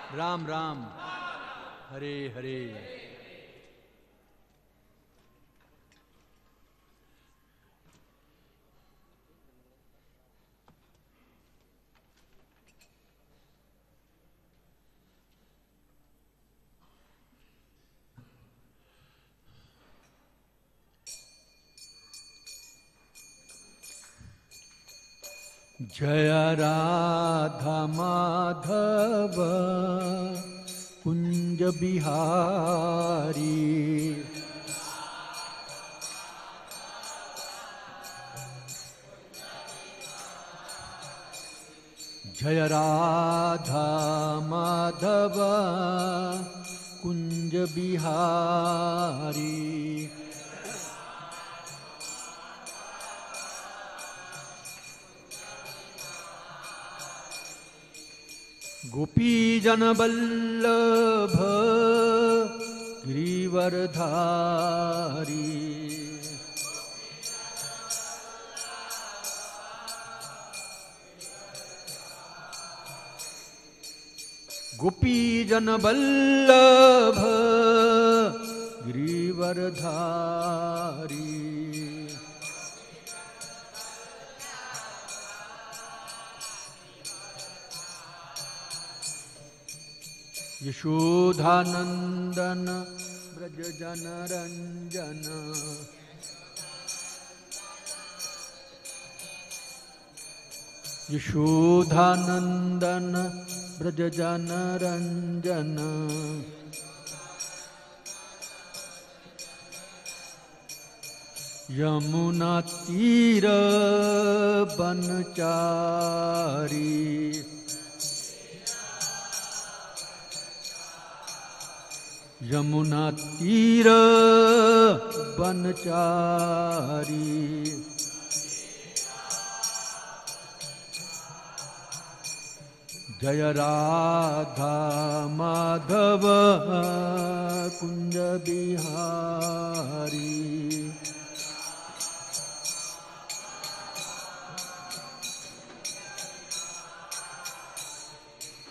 राम राम, हरे हरे। जय राधा माधव कुंज बिहारी, जय राधा माधव कुंज बिहारी। गोपी जन वल्लभ गिरिवरधारी, गोपी जन वल्लभ गिरिवरधारी। यशोधानंदन ब्रज जन रंजन, यशोधानंदन ब्रज जन रंजन। यमुना तीर बनचारी, यमुना तीर बनचारी। जय राधा माधव कुंज बिहारी,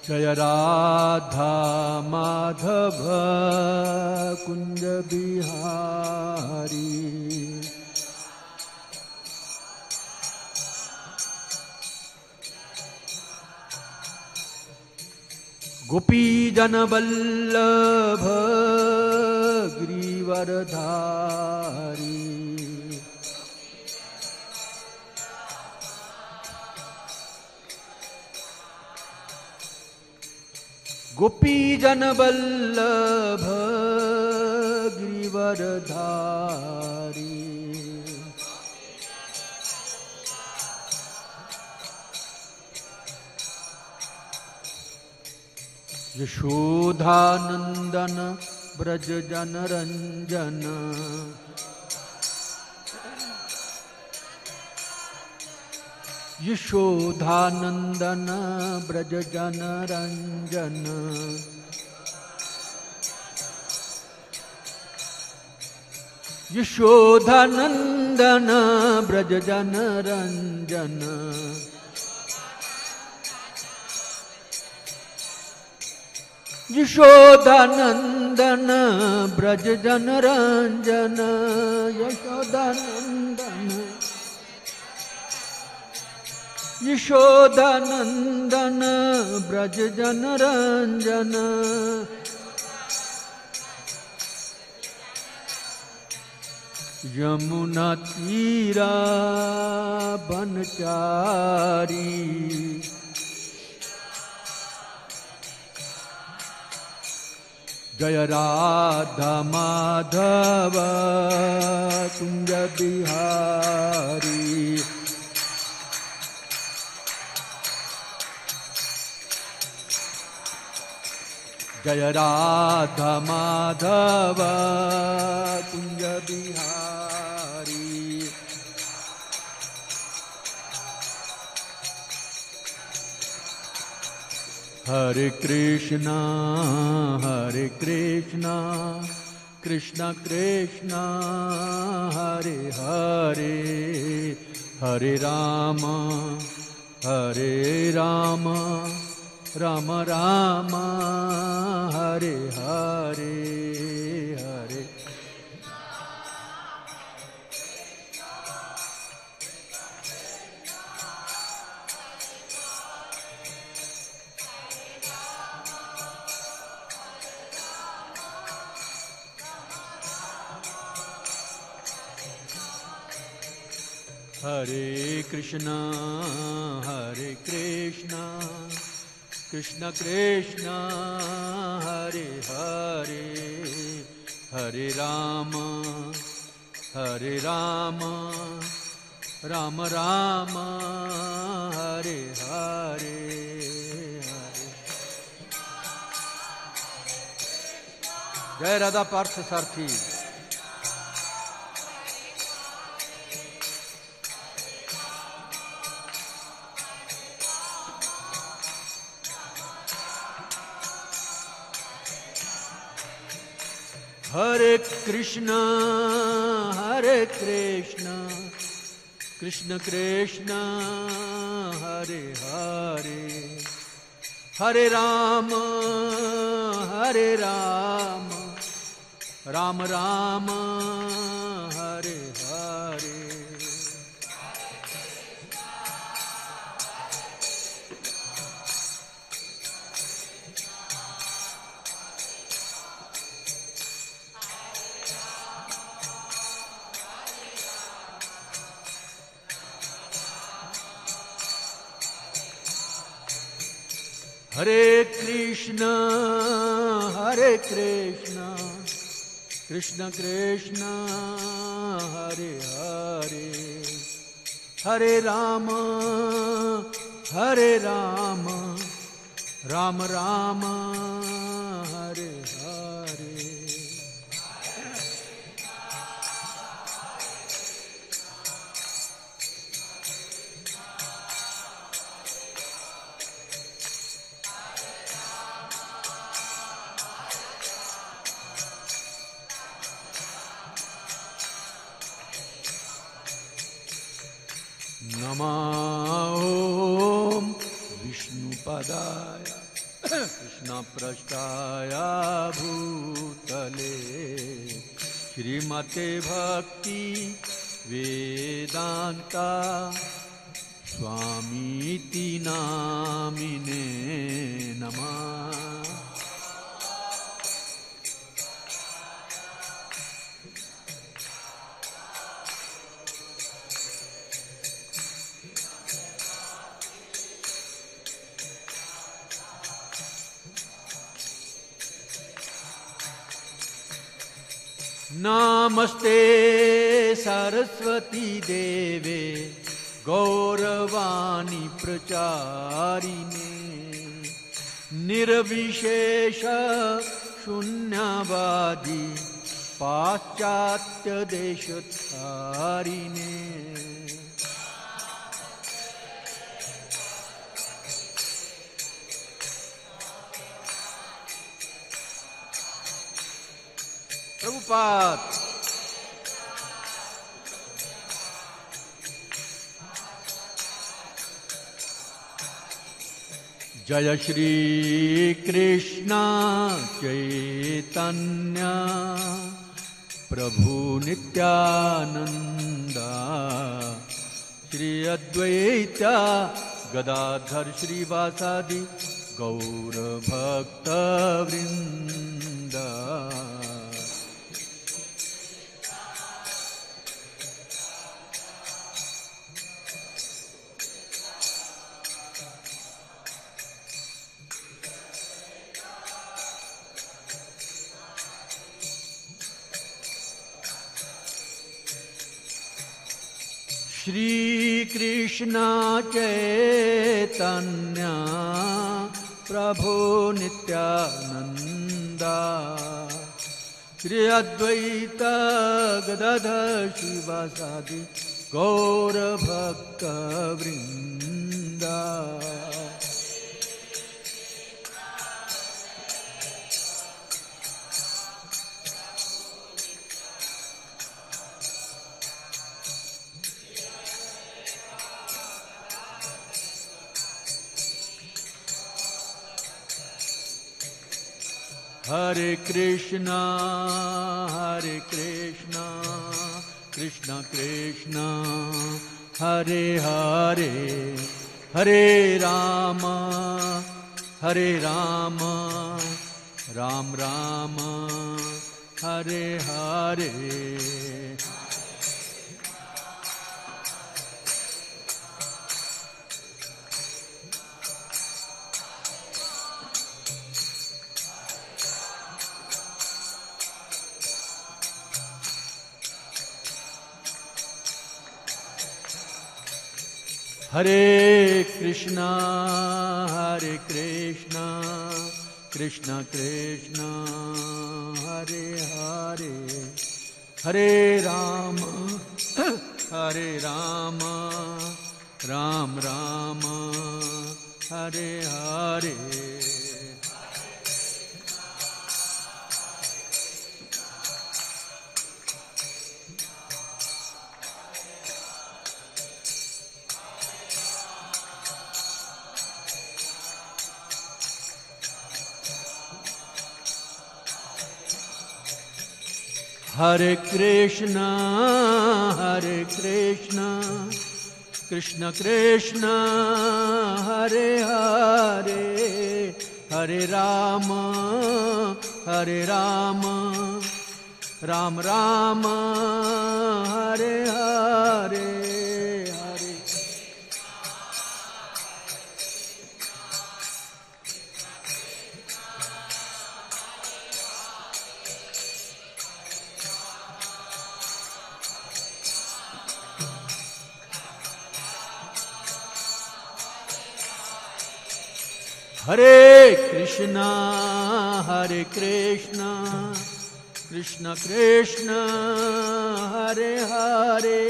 जय राधा माधव कुंज बिहारी। गोपी जन वल्लभ गिरिवरधारी, गोपी जन वल्लभ गिरिवरधारी। यशोधानंदन ब्रज जन रंजन, यशोधानंदन ब्रज जन रंजन। यशोधानंदन ब्रज जन रंजन। यशोदानंदन ब्रज जन रंजन, यशोदानंदन, यशोदानंदन ब्रज जन रंजन। यमुना तीरा बनचारी, जय राधा माधव कुंज बिहारी। जय राधा माधव कुंज बिहारी। हरे कृष्णा कृष्णा कृष्णा हरे हरे, हरे Ram Ram Ram Hare Krishna, Krishna Krishna, Hare Hare, Hare Rama, Rama Rama, Hare Hare, Jai Radha Partha Sarthi. Hare Krishna, Krishna Krishna, Hare Hare, Hare Rama, Rama Rama, Hare Hare. Hare Krishna, Krishna Krishna, Hare Hare, Hare Rama, Rama Rama, Hare Hare. Om Vishnupadaya Krishna Prasthaya Bhutale Shrimate Bhakti Vedanta Swamiti Namine Namah. Namaste Saraswati Deve Gauravani Pracharine Nirvishesha Shunyavadi Paschatya Deshatharine. Prabhupada. Jaya Shri Krishna Chaitanya Prabhu Nityananda Shri Advaita Gadadhar Shri Vasadi Gaura Bhakta Vrinda. Shri Krishna Chaitanya Prabhu Nityananda Shri Advaita Gadadhar Shivasadi Gaura Bhakta Vrinda. Hare Krishna, Krishna Krishna, Hare Hare, Hare Rama, Ram Rama, Hare Hare. Hare Krishna, Krishna Krishna, Hare Hare, Hare Rama, Ram Rama, Hare Hare. Hare Krishna, Krishna Krishna, Hare Hare, Hare Rama, Ram Rama, Hare Hare, Hare. Hare Krishna, Krishna Krishna, Hare Hare,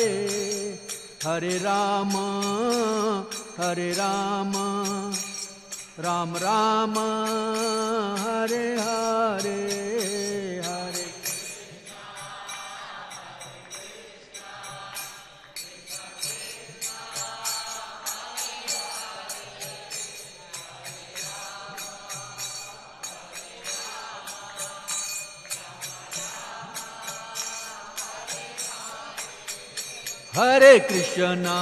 Hare Rama, Ram Rama, Hare Hare, Hare. Hare Krishna,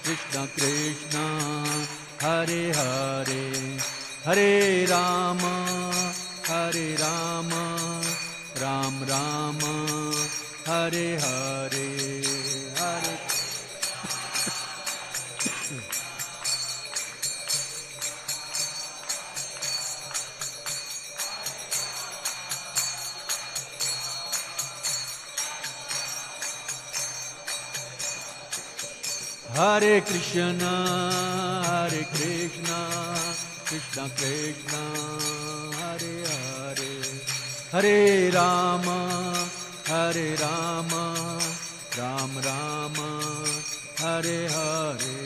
Krishna Krishna, Hare Hare, Hare Rama, Ram Rama, Hare Hare, Hare. Hare Krishna, Krishna Krishna, Hare Hare, Hare Rama, Ram Rama, Hare Hare.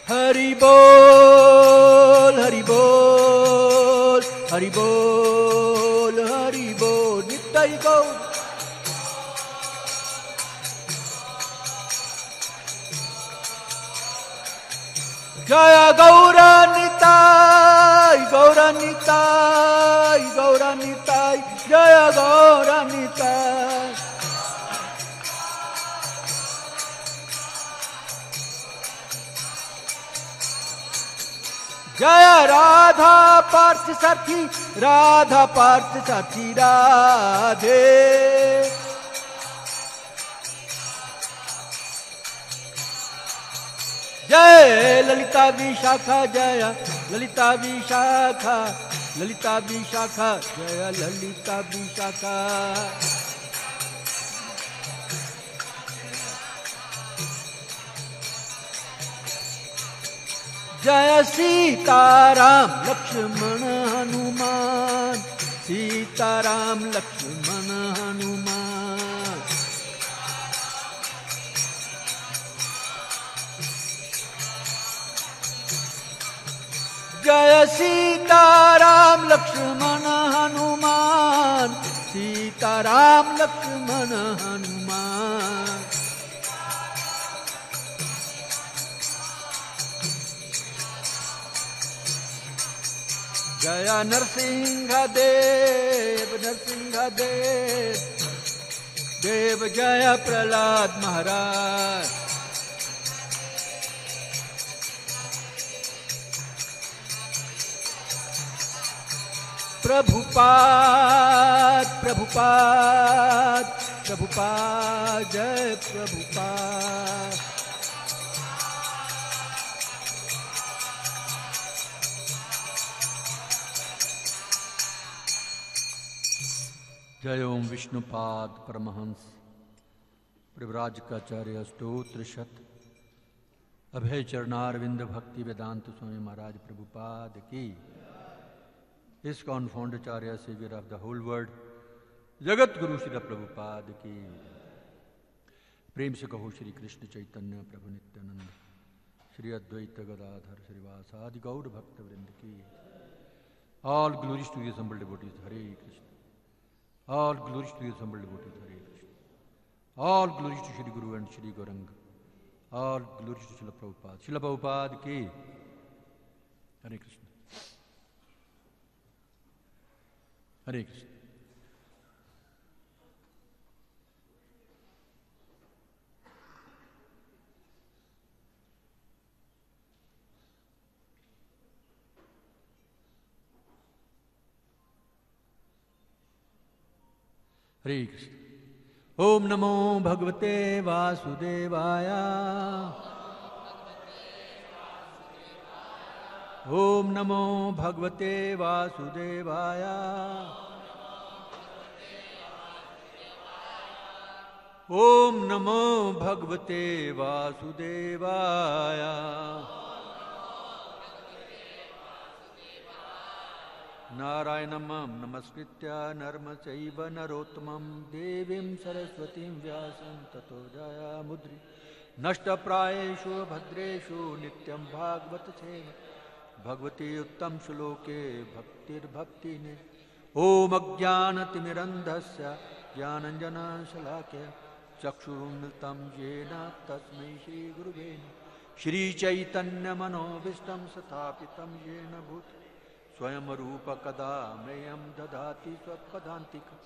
Hari Bol, Hari Bol, Hari Bol, Hari Bol, Nittai Gaur. Jaya Gaura Nitai, Gaura Nitai, Gaura Nitai, Jaya Gaura Nitai. Jaya Radha Parth Sathi, Radha Parth Sathi Radhe. Jaya Lalita Vishakha, Jaya Lalita Vishakha, Lalita Vishakha, Jaya Lalita Vishakha. Jaya Sitaram Lakshmana Hanuman, Sitaram Lakshmana Hanuman. Jaya Sitaram Lakshmana Hanuman, Sitaram Lakshmana Hanuman. Jaya Narsingha Dev, Narsingha Dev, Dev Jaya Prahlad Maharaj. Prabhupada, Prabhupada, Prabhupada जय प्रभुपाद। जय ओम विष्णुपाद परमहंस परिव्राजकाचार्य स्तोत्र शत अभय चरणारविंद भक्ति वेदांत स्वामी महाराज प्रभुपाद की। इस कॉन्फाउंडाचार्य saviour of the whole world जगत गुरु श्री प्रभुपाद की। प्रेम से कहो श्री कृष्ण चैतन्य प्रभु नित्यानंद श्री अद्वैत गदाधर श्रीवासादि गौर भक्त वृंद की। All glories to the assembled devotees, Hare Krishna. All glories to the assembled devotees, Hare Krishna. All glories to Shri Guru and Shri Gauranga. All glories to Srila Prabhupada. Srila Prabhupada ki. Hare Krishna. Hare Krishna. हरे कृष्ण। ओम नमो भगवते वासुदेवाय। ओम नमो भगवते वासुदेवाय। ओम नमो भगवते वासुदेवाय। नारायणं नमस्कृत्य नरं चैव नरोत्तमं देवीं सरस्वतीं व्यासं ततो जयामुद्रि। नष्टप्रायेषु भद्रेषु नित्यं भागवत सेवा भगवती उत्तम श्लोके भक्तिर्भक्तिने। ओम अज्ञानतिमिरन्धस्य ज्ञानञ्जनशलाकया चक्षुरुन्मिलितं येन तस्मै श्रीगुरुवे नमः। श्रीचैतन्यमनोभीष्टं स्थापितं येन भूतले स्वयं रूप कदा मह्यं ददाति स्वपदान्तिकं।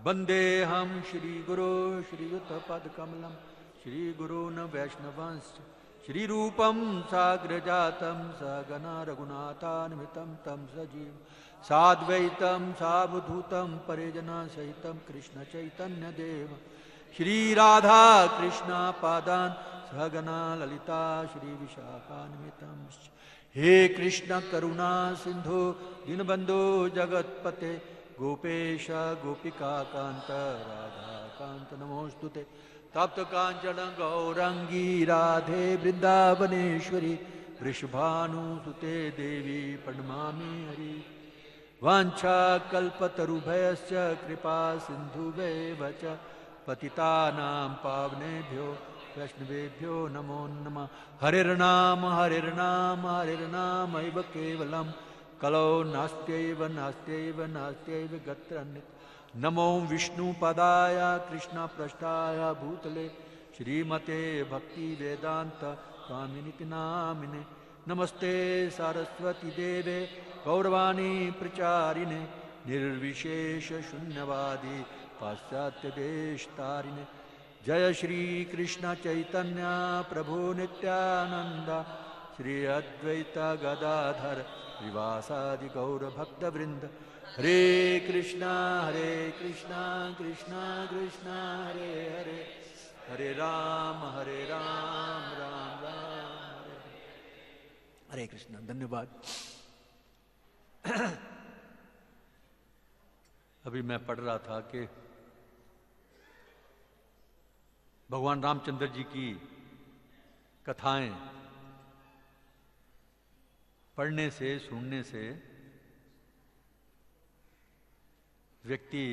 वन्देऽहं श्रीगुरो श्रीयुतपदकमलं श्रीगुरून् वैष्णवांश्च श्रीरूपं साग्रजातं सहगना रघुनाथान्वितं तं सजीवं साद्वैतं सावधूतं परिजनसहितं कृष्णचैतन्यदेवं श्रीराधा कृष्णपादान् सहगना ललिता श्रीविशाखान्वितं। हे कृष्ण करुणा सिंधु दीनबंधु जगतपते गोपेश गोपिका कांत राधा कांत नमोस्तुते। तप्त कांचन गौरंगी राधे वृंदावनेश्वरी वृषभानुसुते देवी प्रणमामि हरि। वाञ्छा कल्पतरुभयश्च कृपा सिन्धुभ्येव च पतितानां पावनेभ्यो वैष्णवेभ्यो नमो नमः। हरिर्नाम हरिर्नाम हरिर्नामैव केवलं कलौ नास्त्यैव नास्त्यैव नास्त्यैव गत्रन्यत्। नमो विष्णुपदाय कृष्णपृष्ठाय भूतले श्रीमते भक्ति वेदांत स्वामिनिति नामिने। नमस्ते सरस्वती देवे गौरवाणी प्रचारिणे निर्विशेष शून्यवादी पाश्चात्य देशतारिणे। जय श्री कृष्ण चैतन्य प्रभु नित्यानंद श्री अद्वैत गदाधर श्रीवासादि गौर भक्त वृंद। हरे कृष्णा कृष्णा कृष्णा हरे हरे हरे राम राम राम हरे हरे कृष्ण। धन्यवाद। अभी मैं पढ़ रहा था कि भगवान रामचंद्र जी की कथाएं पढ़ने से सुनने से व्यक्ति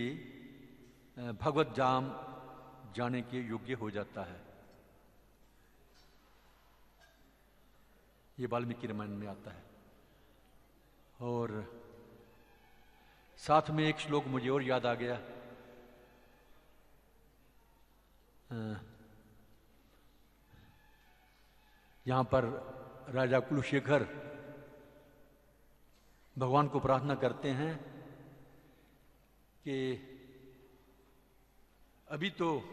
भगवत जाम जाने के योग्य हो जाता है। ये वाल्मीकि रामायण में आता है। और साथ में एक श्लोक मुझे और याद आ गया। यहां पर राजा कुलशेखर भगवान को प्रार्थना करते हैं कि अभी तो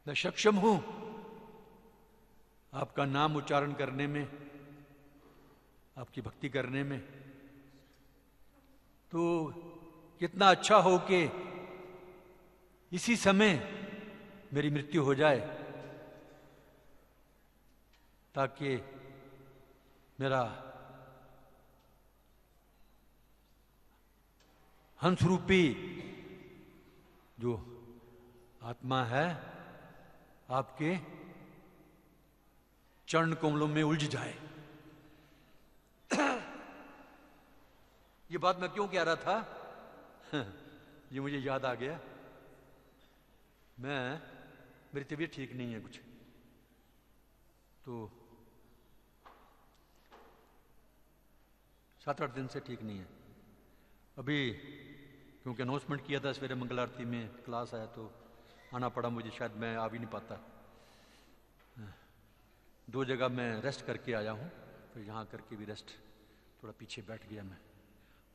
मैं सक्षम हूं आपका नाम उच्चारण करने में, आपकी भक्ति करने में, तो कितना अच्छा हो कि इसी समय मेरी मृत्यु हो जाए, ताकि मेरा हंस रूपी जो आत्मा है आपके चरण कमलों में उलझ जाए। ये बात मैं क्यों कह रहा था? ये मुझे याद आ गया। मेरी तबीयत ठीक नहीं है कुछ, तो 7-8 दिन से ठीक नहीं है। अभी क्योंकि अनाउंसमेंट किया था सवेरे मंगल आरती में, क्लास आया तो आना पड़ा मुझे, शायद मैं आ भी नहीं पाता। 2 जगह मैं रेस्ट करके आया हूँ, फिर यहाँ करके भी रेस्ट, थोड़ा पीछे बैठ गया मैं,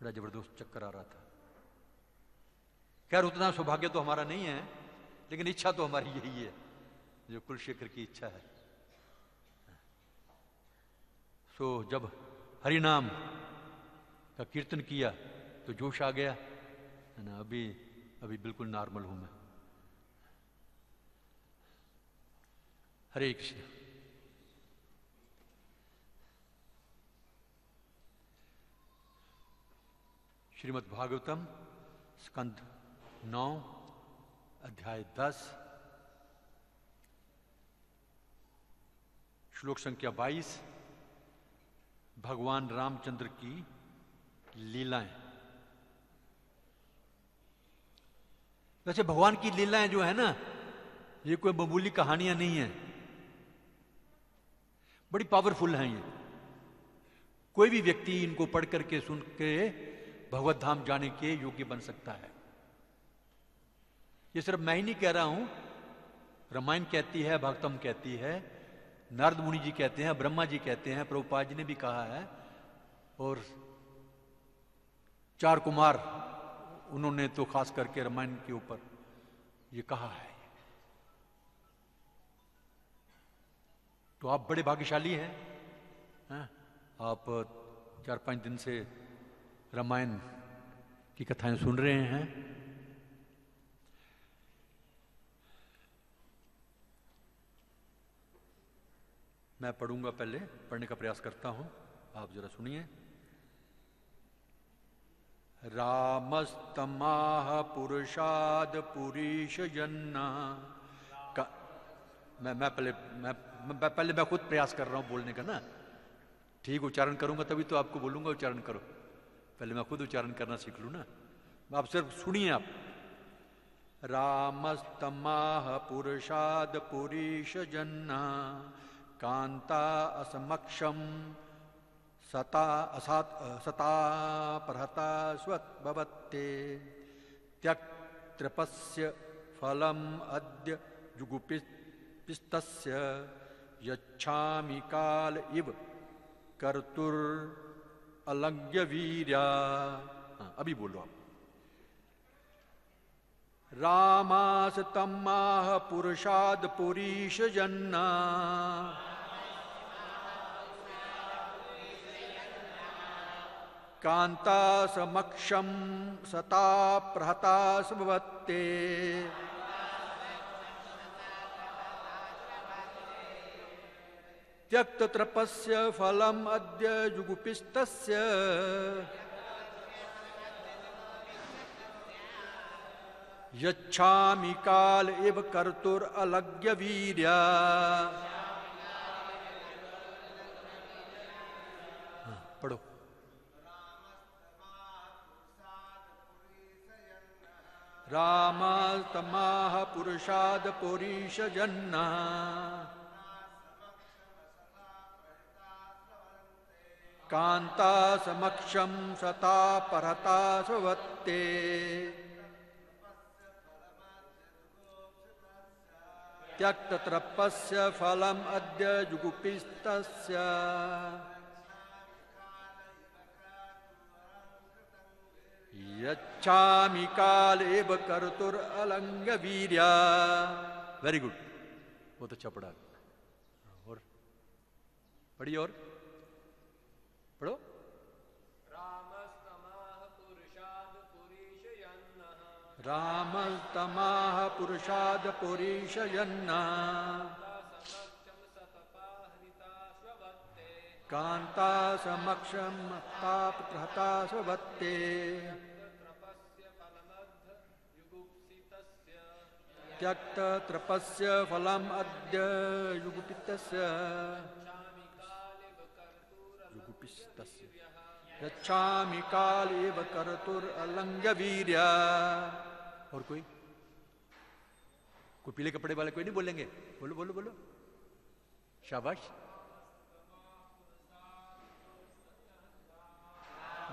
बड़ा ज़बरदस्त चक्कर आ रहा था। खैर उतना सौभाग्य तो हमारा नहीं है, लेकिन इच्छा तो हमारी यही है जो कुलशेखर की इच्छा है। सो जब हरि नाम का कीर्तन किया तो जोश आ गया, है ना। अभी बिल्कुल नॉर्मल हूं मैं। हरे कृष्ण। श्रीमद् भागवतम स्कंध 9 अध्याय 10 श्लोक संख्या 22। भगवान रामचंद्र की लीलाएं। वैसे भगवान की लीलाएं जो है ना, ये कोई मामूली कहानियां नहीं है, बड़ी पावरफुल हैं ये। कोई भी व्यक्ति इनको पढ़ करके सुन के भगवत धाम जाने के योग्य बन सकता है। ये सिर्फ मैं ही नहीं कह रहा हूं, रामायण कहती है, भागवतम कहती है, नारद मुनि जी कहते हैं, ब्रह्मा जी कहते हैं, प्रभुपाद जी ने भी कहा है, और 4 कुमार उन्होंने तो खास करके रामायण के ऊपर ये कहा है। तो आप बड़े भाग्यशाली हैं, आप 4-5 दिन से रामायण की कथाएं सुन रहे हैं। मैं पढ़ूंगा, पहले पढ़ने का प्रयास करता हूं, आप जरा सुनिए। रामस्तमाह पुरुषाद पुरीश जन्ना का मैं पहले मैं खुद प्रयास कर रहा हूं बोलने का ना। ठीक उच्चारण करूंगा तभी तो आपको बोलूंगा उच्चारण करो। पहले मैं खुद उच्चारण करना सीख लूं ना। आप सिर्फ सुनिए आप। रामस्तमाह पुरुषाद पुरीश जन्ना कांता असमक्षम सता प्रहता स्वत्भवत्ते त्यक्तृपस्य फलम अद्य जुगुपिस्तस्य यच्छामि काल इव कर्तुर अलंघ्य वीर्या। अभी बोलो आप। रामास्तमाह पुरुषाद पुरीश जन्ना कांता समक्षम सता प्रहता समवत्ते त्यक्त तृपस्य फलम अद्य जुगुपिस्तस्य यच्छामि काल इव कर्तुर अलंघ्य वीर्या। पढ़ो। रामस्तमाह पुरुषाद पुरीश जन्ना कांता समक्षम सता परता स्वत्ते त्यक्त तृपस्य फलम अद्य जुगुपिस्तस्य यच्छामि काल एव कर्तुर अलंघ्य वीर्या। वेरी गुड, बहुत अच्छा पढ़ा। और पढ़िए, और पढ़ो। रामस्तमाह पुरुषाद पुरीशयन्ना कांता समक्षम ताप प्रहता स्वत्ते त्यक्त त्रपस्य फलम अद्य युगुपितस्य यच्छामि कालेव कर्तुर अलंघ्य वीर्या। और कोई पीले कपड़े वाले कोई नहीं बोलेंगे? बोलो बोलो बोलो, शाबाश।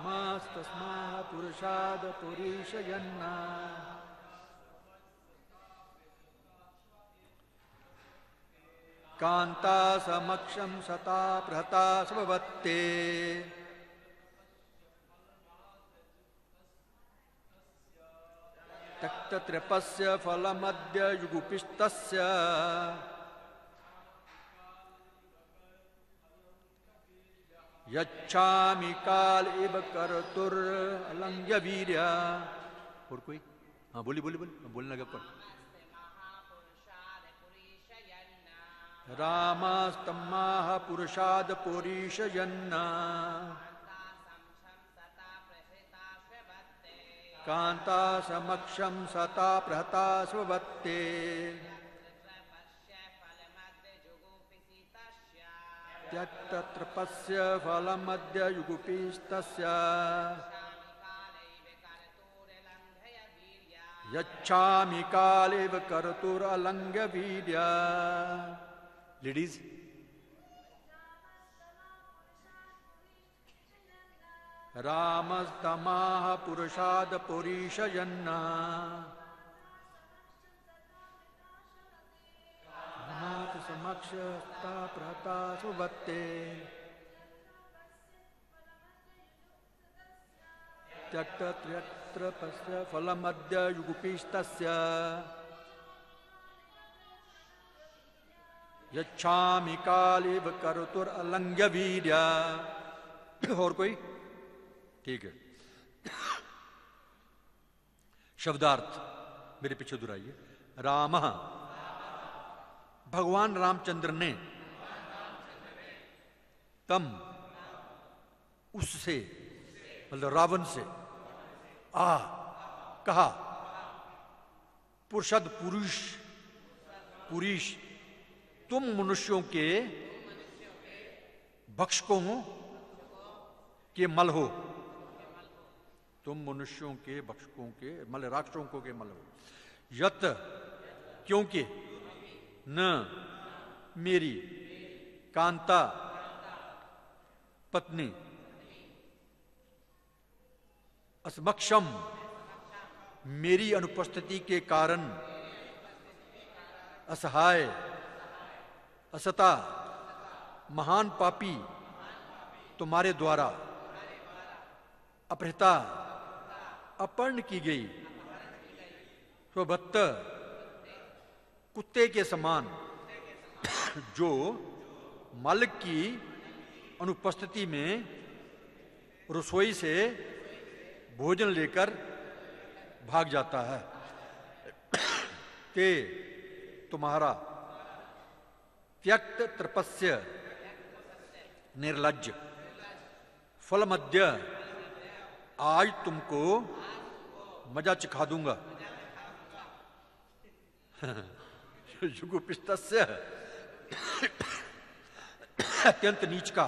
मास्तस्मा पुरुषाद पुरीशयन्ना कांता समक्षम सता प्रहता स्वत्ते तक्त त्रिपस्य फलमद्य युगुपिस्तस्य यच्छामि काल इव कर्तुर अलंघ्य वीर्या। और कोई? हाँ बोली बोली बोली, बोलने लगा पर। रामस्तमाह पुरुषाद पुरीशयन्ना कांता समक्षम सता प्रहता स्वत्ते त्यक्त त्रपस्य फलमद्य युगुपिस्तस्य यच्छामि कालेव कर्तुर अलंघ्य वीर्या। लेडीज, रामस्तमाह पुरुषाद पुरीशयन्ना नाथ समक्ष प्रहता स्वत्ते त्यक्त त्रपस्य फलमद्य युगुपिस्तस्य यच्छामि कालेव कर्तुर अलंघ्य वीर्या। और कोई? ठीक है। शब्दार्थ मेरे पीछे दोहराइए। राम, भगवान रामचंद्र ने तम उससे, मतलब रावण से, कहा पुरुषद पुरुष पुरीश तुम मनुष्यों के भक्षकों के मल हो, तुम मनुष्यों के भक्षकों के मल, राक्षसों के मल हो। यत क्योंकि न मेरी कांता पत्नी असमक्षम मेरी अनुपस्थिति के कारण असहाय असता महान पापी तुम्हारे द्वारा अपहृता अपहरण की गई स्वभक्त कुत्ते के समान जो मालिक की अनुपस्थिति में रसोई से भोजन लेकर भाग जाता है, ते तुम्हारा त्यक्त त्रपस्य निर्लज्ज फल मध्य आज तुमको मजा चिखा दूंगा। युगुपिस्तस्य अत्यंत नीच का,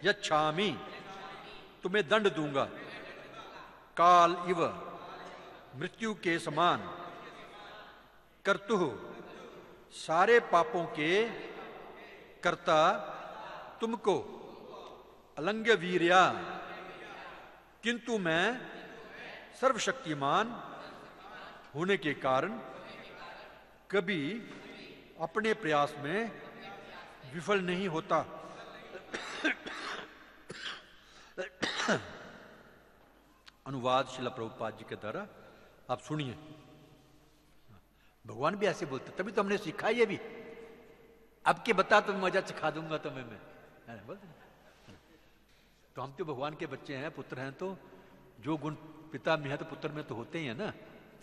यच्छामि तुम्हें दंड दूंगा, काल इव मृत्यु के समान, कर्तु सारे पापों के कर्ता तुमको, अलंघ्य वीर्या किंतु मैं सर्वशक्तिमान होने के कारण कभी अपने प्रयास में विफल नहीं होता। अनुवाद श्रील प्रभुपाद जी के द्वारा आप सुनिए। भगवान भी ऐसे बोलते, तभी तो हमने सीखा ये भी। अब के बता तो मजा सिखा दूंगा तुम्हें मैं, बोलते। तो हम तो भगवान के बच्चे हैं, पुत्र हैं, तो जो गुण पिता में है तो पुत्र में तो होते ही है ना,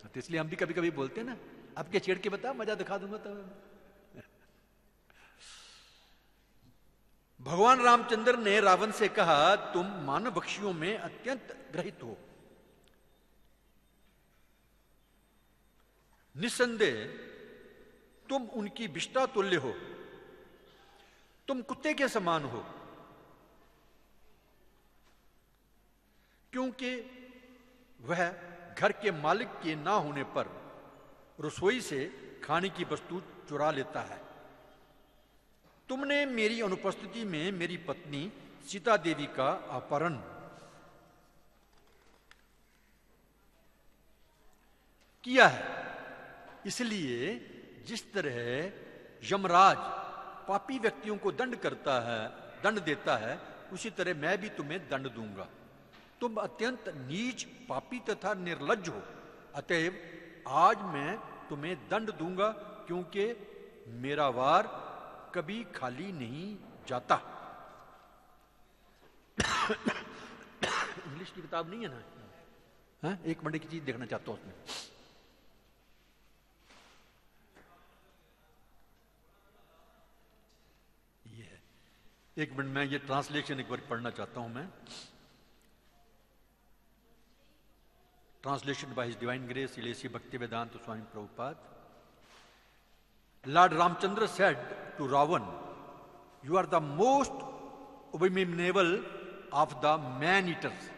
तो इसलिए हम भी कभी कभी बोलते हैं ना, अब क्या छेड़ के बता, मजा दिखा दूंगा तब। भगवान रामचंद्र ने रावण से कहा, तुम मानव बख्शियों में अत्यंत ग्रहित हो, निस्संदेह तुम उनकी विष्टा तुल्य हो, तुम कुत्ते के समान हो, क्योंकि वह घर के मालिक के ना होने पर रसोई से खाने की वस्तु चुरा लेता है। तुमने मेरी अनुपस्थिति में मेरी पत्नी सीता देवी का अपहरण किया है, इसलिए जिस तरह यमराज पापी व्यक्तियों को दंड देता है, उसी तरह मैं भी तुम्हें दंड दूंगा। तुम अत्यंत नीच, पापी तथा निर्लज्ज हो, अतएव आज मैं तुम्हें दंड दूंगा, क्योंकि मेरा वार कभी खाली नहीं जाता। इंग्लिश की किताब नहीं है ना? हाँ? एक मिनट की चीज देखना चाहता हूं उसमें। ये है, एक मिनट में ये ट्रांसलेशन एक बार पढ़ना चाहता हूं मैं। Translation by His Divine Grace, Ilesi Bhaktivedanta Swami Prabhupada. Lord Ramchandra said to Ravan, you are the most abominable of the man-eaters.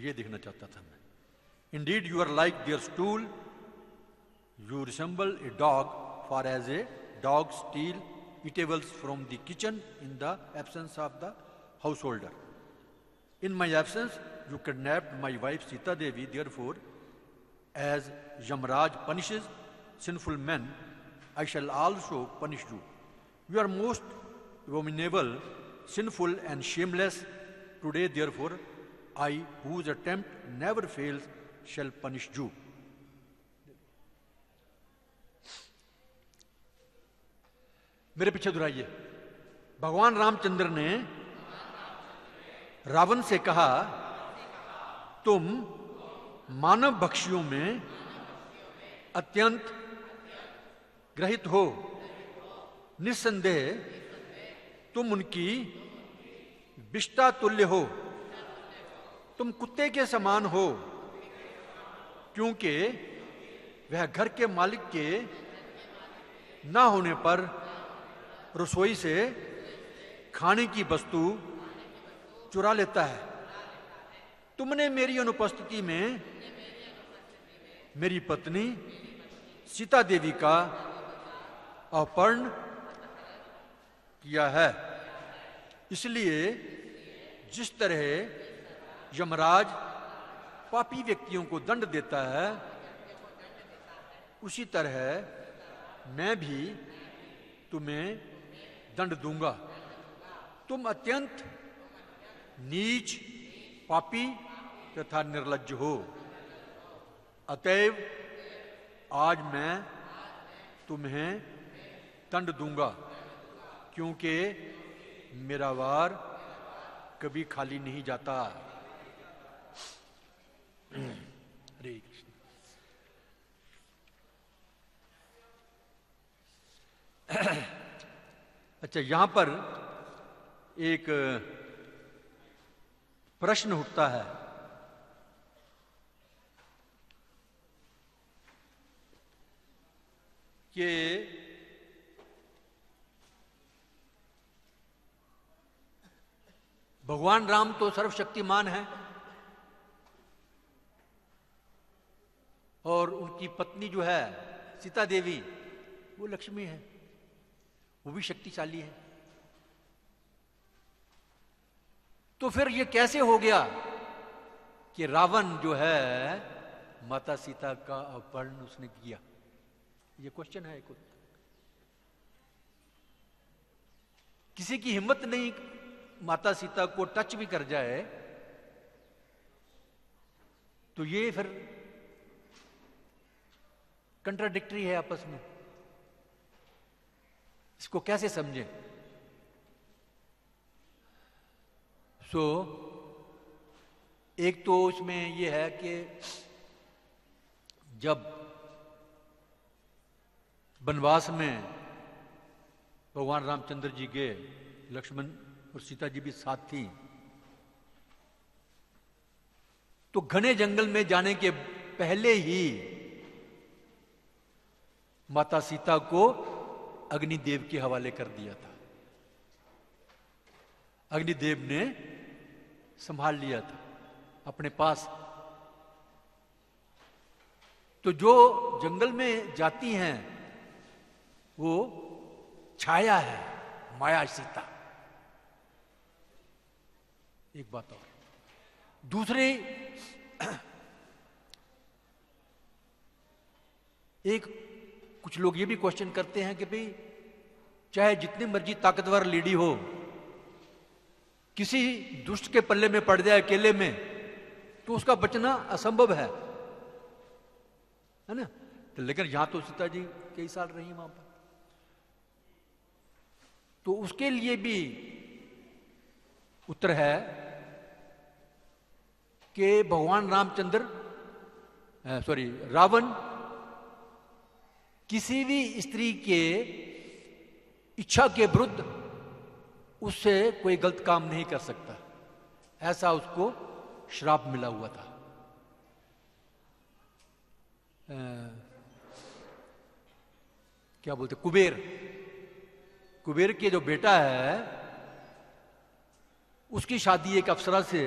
ये देखना चाहता था मैं। Indeed, you are like their stool. You resemble a dog, for as a dog steals eatables from the kitchen in the absence of the householder. In my absence, you kidnapped my wife Sita Devi. Therefore, as Yamraj punishes sinful men, I shall also punish you. You are most abominable, sinful and shameless. Today, therefore, I, whose attempt never fails, shall punish you. मेरे पीछे दोहराइए। भगवान रामचंद्र ने रावण से कहा, तुम मानव भक्षियों में अत्यंत ग्रहित हो, निस्संदेह तुम उनकी विष्टा तुल्य हो, तुम कुत्ते के समान हो, क्योंकि वह घर के मालिक के ना होने पर रसोई से खाने की वस्तु चुरा लेता है। तुमने मेरी अनुपस्थिति में मेरी पत्नी सीता देवी का अपहरण किया है, इसलिए जिस तरह यमराज पापी व्यक्तियों को दंड देता है, उसी तरह मैं भी तुम्हें दंड दूंगा। तुम अत्यंत नीच, पापी तथा निर्लज्ज हो, अतएव आज मैं तुम्हें दंड दूंगा, क्योंकि मेरा वार कभी खाली नहीं जाता। हरे कृष्ण। अच्छा, यहां पर एक प्रश्न उठता है कि भगवान राम तो सर्वशक्तिमान है और उनकी पत्नी जो है सीता देवी, वो लक्ष्मी है, वो भी शक्तिशाली है। तो फिर ये कैसे हो गया कि रावण जो है माता सीता का अपहरण उसने किया? ये क्वेश्चन है। किसी की हिम्मत नहीं माता सीता को टच भी कर जाए, तो ये फिर कंट्राडिक्टरी है आपस में। इसको कैसे समझें? सो एक तो इसमें यह है कि जब वनवास में भगवान रामचंद्र जी गए, लक्ष्मण और सीता जी भी साथ थी, तो घने जंगल में जाने के पहले ही माता सीता को अग्निदेव के हवाले कर दिया था। अग्निदेव ने संभाल लिया था अपने पास। तो जो जंगल में जाती हैं वो छाया है, माया सीता। एक बात और। दूसरे, एक कुछ लोग ये भी क्वेश्चन करते हैं कि भाई चाहे जितनी मर्जी ताकतवर लेडी हो, किसी दुष्ट के पल्ले में पड़ जाए अकेले में तो उसका बचना असंभव है ना। तो लेकिन यहां तो सीता जी कई साल रही वहां पर, तो उसके लिए भी उत्तर है कि भगवान रावण किसी भी स्त्री के इच्छा के विरुद्ध उससे कोई गलत काम नहीं कर सकता, ऐसा उसको श्राप मिला हुआ था। क्या बोलते, कुबेर के जो बेटा है उसकी शादी एक अप्सरा से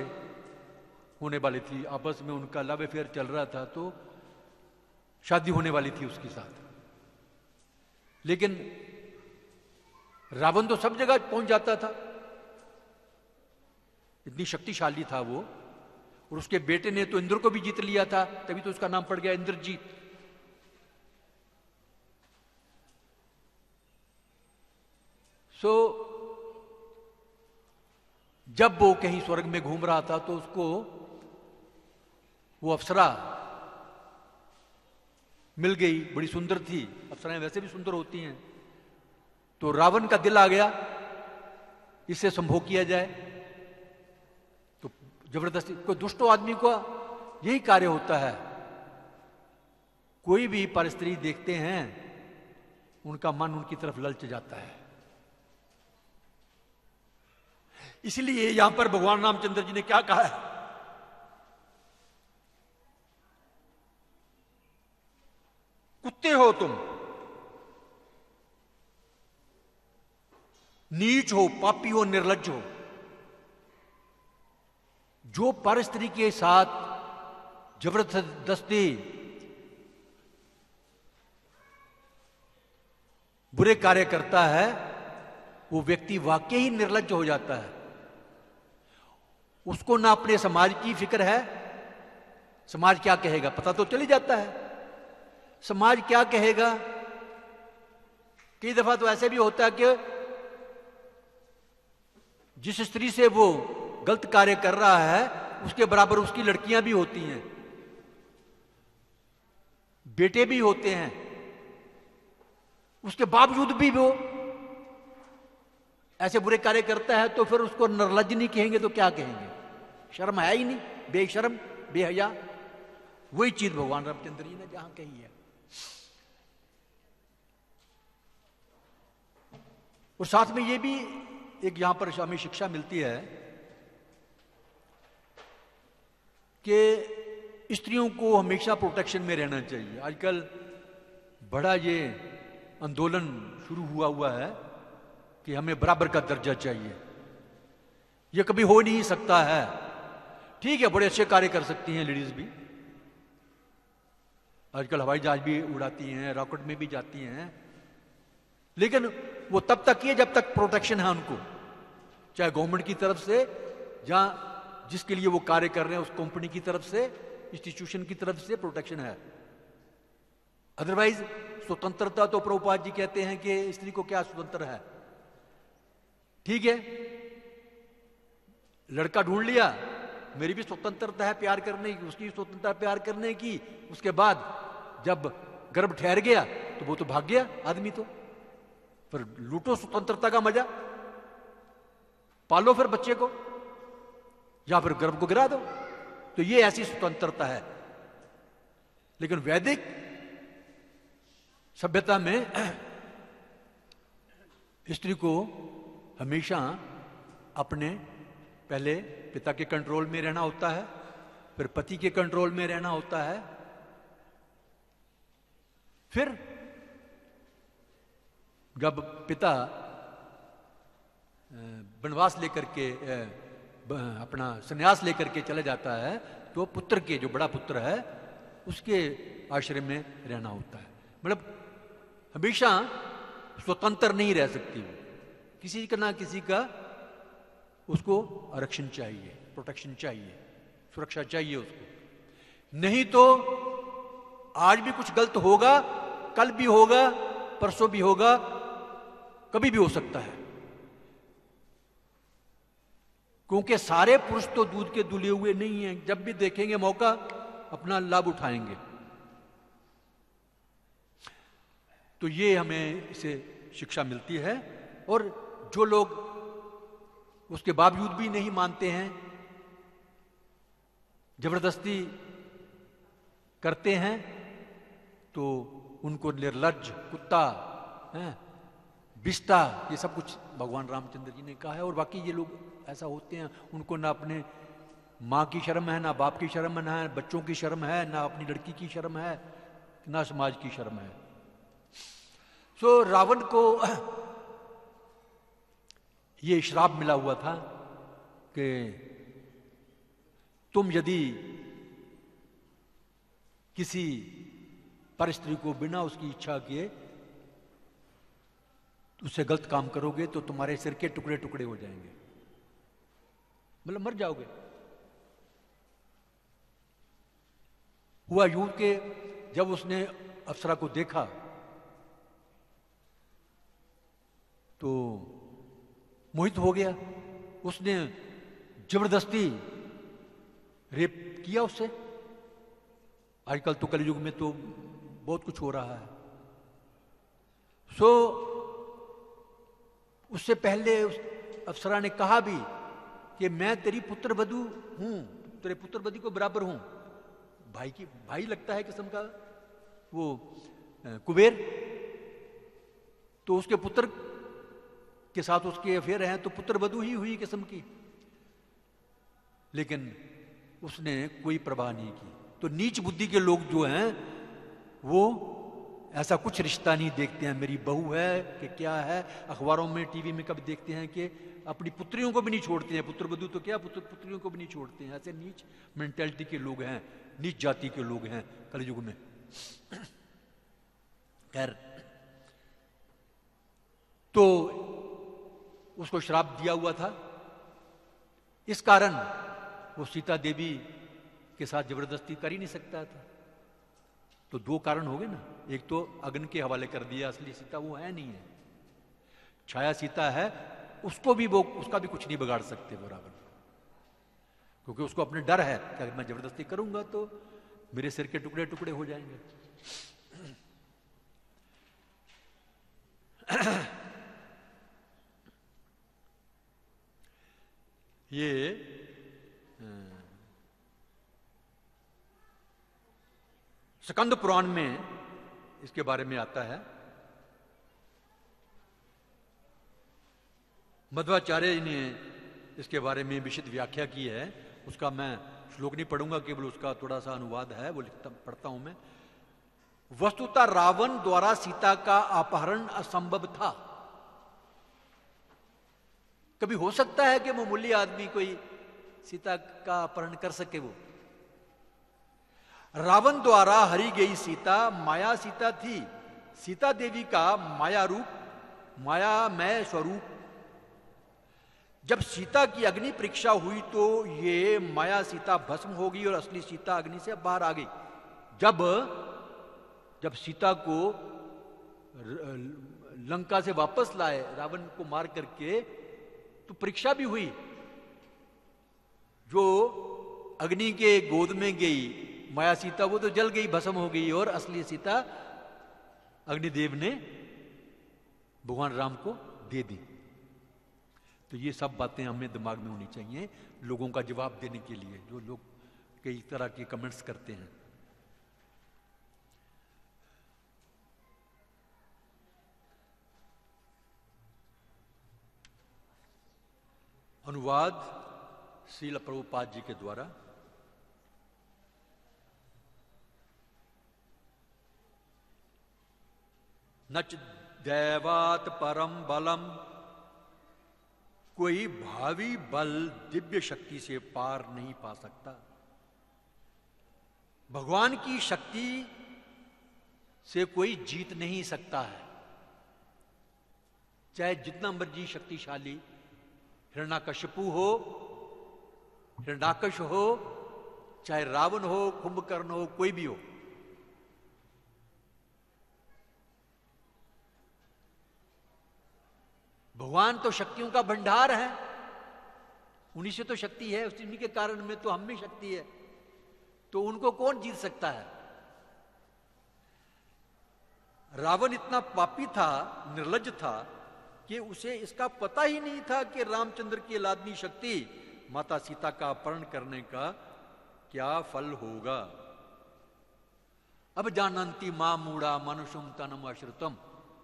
होने वाली थी। आपस में उनका लव अफेयर चल रहा था, तो शादी होने वाली थी उसके साथ। लेकिन रावण तो सब जगह पहुंच जाता था, इतनी शक्तिशाली था वो। और उसके बेटे ने तो इंद्र को भी जीत लिया था, तभी तो उसका नाम पड़ गया इंद्रजीत। जब वो कहीं स्वर्ग में घूम रहा था तो उसको वो अप्सरा मिल गई, बड़ी सुंदर थी। अप्सराएं वैसे भी सुंदर होती हैं। तो रावण का दिल आ गया इससे संभोग किया जाए। तो जबरदस्ती, कोई दुष्ट आदमी का यही कार्य होता है। कोई भी परस्त्री देखते हैं उनका मन उनकी तरफ ललच जाता है। इसलिए यहां पर भगवान रामचंद्र जी ने क्या कहा है, कुत्ते हो तुम, नीच हो, पापी हो, निर्लज्ज हो, जो पर स्त्री के साथ जबरदस्ती बुरे कार्य करता है वो व्यक्ति वाकई ही निर्लज्ज हो जाता है। उसको ना अपने समाज की फिक्र है, समाज क्या कहेगा पता तो चल ही जाता है। समाज क्या कहेगा, कई दफा तो ऐसे भी होता है कि जिस स्त्री से वो गलत कार्य कर रहा है उसके बराबर उसकी लड़कियां भी होती हैं, बेटे भी होते हैं, उसके बावजूद भी वो ऐसे बुरे कार्य करता है। तो फिर उसको निर्लज्ज नहीं कहेंगे तो क्या कहेंगे? शर्म है ही नहीं, बेशर्म, बेहया। वही चीज भगवान रामचंद्र जी ने जहां कही है। और साथ में ये भी एक यहां पर हमें शिक्षा मिलती है कि स्त्रियों को हमेशा प्रोटेक्शन में रहना चाहिए। आजकल बड़ा ये आंदोलन शुरू हुआ है कि हमें बराबर का दर्जा चाहिए। ये कभी हो नहीं सकता है। ठीक है, बड़े अच्छे कार्य कर सकती हैं लेडीज भी, आजकल हवाई जहाज भी उड़ाती हैं, रॉकेट में भी जाती हैं, लेकिन वो तब तक है जब तक प्रोटेक्शन है उनको, चाहे गवर्नमेंट की तरफ से, जहां जिसके लिए वो कार्य कर रहे हैं उस कंपनी की तरफ से, इंस्टीट्यूशन की तरफ से प्रोटेक्शन है। अदरवाइज स्वतंत्रता तो प्रभुपाद जी कहते हैं कि स्त्री को क्या स्वतंत्र है। ठीक है, लड़का ढूंढ लिया, मेरी भी स्वतंत्रता है प्यार करने की, उसकी स्वतंत्रता है प्यार करने की। उसके बाद जब गर्भ ठहर गया तो वो तो भाग गया आदमी। तो फिर लूटो स्वतंत्रता का मजा, पालो फिर बच्चे को। या फिर गर्भ को गिरा दो। तो ये ऐसी स्वतंत्रता है। लेकिन वैदिक सभ्यता में स्त्री को हमेशा अपने पहले पिता के कंट्रोल में रहना होता है, फिर पति के कंट्रोल में रहना होता है, फिर जब पिता वनवास लेकर के अपना संन्यास लेकर के चले जाता है तो पुत्र के, जो बड़ा पुत्र है, उसके आश्रय में रहना होता है। मतलब हमेशा स्वतंत्र नहीं रह सकती वो, किसी का ना किसी का उसको आरक्षण चाहिए, प्रोटेक्शन चाहिए, सुरक्षा चाहिए उसको। नहीं तो आज भी कुछ गलत होगा, कल भी होगा, परसों भी होगा, कभी भी हो सकता है। क्योंकि सारे पुरुष तो दूध के दुले हुए नहीं हैं, जब भी देखेंगे मौका अपना लाभ उठाएंगे। तो ये हमें इसे शिक्षा मिलती है। और जो लोग उसके बावजूद भी नहीं मानते हैं, जबरदस्ती करते हैं, तो उनको निर्लज्ज, कुत्ता, बिस्ता, ये सब कुछ भगवान रामचंद्र जी ने कहा है। और बाकी ये लोग ऐसा होते हैं, उनको ना अपने माँ की शर्म है, ना बाप की शर्म है, ना बच्चों की शर्म है, ना अपनी लड़की की शर्म है, ना समाज की शर्म है। सो रावण को ये श्राप मिला हुआ था कि तुम यदि किसी पर स्त्री को बिना उसकी इच्छा किए उससे गलत काम करोगे तो तुम्हारे सिर के टुकड़े टुकड़े हो जाएंगे, मतलब मर जाओगे। हुआ यूं कि जब उसने अप्सरा को देखा तो मोहित हो गया, उसने जबरदस्ती रेप किया उससे। आजकल तो कलयुग में तो बहुत कुछ हो रहा है। सो उससे पहले उस अप्सरा ने कहा भी कि मैं तेरी पुत्रवधू हूं, तेरे पुत्रवधू को बराबर हूं। भाई लगता है किस्म का वो कुबेर, तो उसके पुत्र के साथ उसके अफेयर हैं, तो पुत्रवधू ही हुई किस्म की। लेकिन उसने कोई परवाह नहीं की। तो नीच बुद्धि के लोग जो हैं वो ऐसा कुछ रिश्ता नहीं देखते हैं, मेरी बहू है कि क्या है। अखबारों में, टीवी में कभी देखते हैं कि अपनी पुत्रियों को भी नहीं छोड़ते हैं, पुत्रवधू तो क्या, पुत्रियों को भी नहीं छोड़ते हैं। ऐसे नीच मेंटेलिटी के लोग हैं, नीच जाति के लोग हैं कलयुग में। खैर, तो उसको श्राप दिया हुआ था। इस कारण वो सीता देवी के साथ जबरदस्ती कर ही नहीं सकता था। तो दो कारण हो गए ना, एक तो अग्नि के हवाले कर दिया, असली सीता वो है नहीं है, छाया सीता है, उसको भी वो, उसका भी कुछ नहीं बिगाड़ सकते वो रावण, क्योंकि उसको अपने डर है कि अगर मैं जबरदस्ती करूंगा तो मेरे सिर के टुकड़े टुकड़े हो जाएंगे। ये स्कंद पुराण में इसके बारे में आता है। मध्वाचार्य ने इसके बारे में विशद व्याख्या की है। उसका मैं श्लोक नहीं पढ़ूंगा, केवल उसका थोड़ा सा अनुवाद है, वो पढ़ता हूं मैं। वस्तुतः रावण द्वारा सीता का अपहरण असंभव था। कभी हो सकता है कि मामूली आदमी कोई सीता का अपहरण कर सके? वो रावण द्वारा हरी गई सीता माया सीता थी। सीता देवी का माया रूप, मायामय स्वरूप। जब सीता की अग्नि परीक्षा हुई तो ये माया सीता भस्म हो गई और असली सीता अग्नि से बाहर आ गई। जब सीता को लंका से वापस लाए रावण को मार करके, तो परीक्षा भी हुई। जो अग्नि के गोद में गई माया सीता, वो तो जल गई, भस्म हो गई, और असली सीता अग्निदेव ने भगवान राम को दे दी। तो तो ये सब बातें हमें दिमाग में होनी चाहिए लोगों का जवाब देने के लिए, जो लोग कई तरह के कमेंट्स करते हैं। अनुवाद श्रील प्रभुपाद जी के द्वारा। नच दैवात परम बलम, कोई भावी बल दिव्य शक्ति से पार नहीं पा सकता। भगवान की शक्ति से कोई जीत नहीं सकता है, चाहे जितना मर्जी शक्तिशाली हिरण्यकशिपु हो, हिरण्यकश हो, चाहे रावण हो, कुंभकर्ण हो, कोई भी हो। भगवान तो शक्तियों का भंडार है, उन्हीं से तो शक्ति है, उन्हीं के कारण में तो हम में शक्ति है, तो उनको कौन जीत सकता है। रावण इतना पापी था, निर्लज्ज था कि उसे इसका पता ही नहीं था कि रामचंद्र की लादनी शक्ति माता सीता का अपहरण करने का क्या फल होगा। अब जानन्ति मां मूढ़ा मनुष्यम तनम अश्रुतम,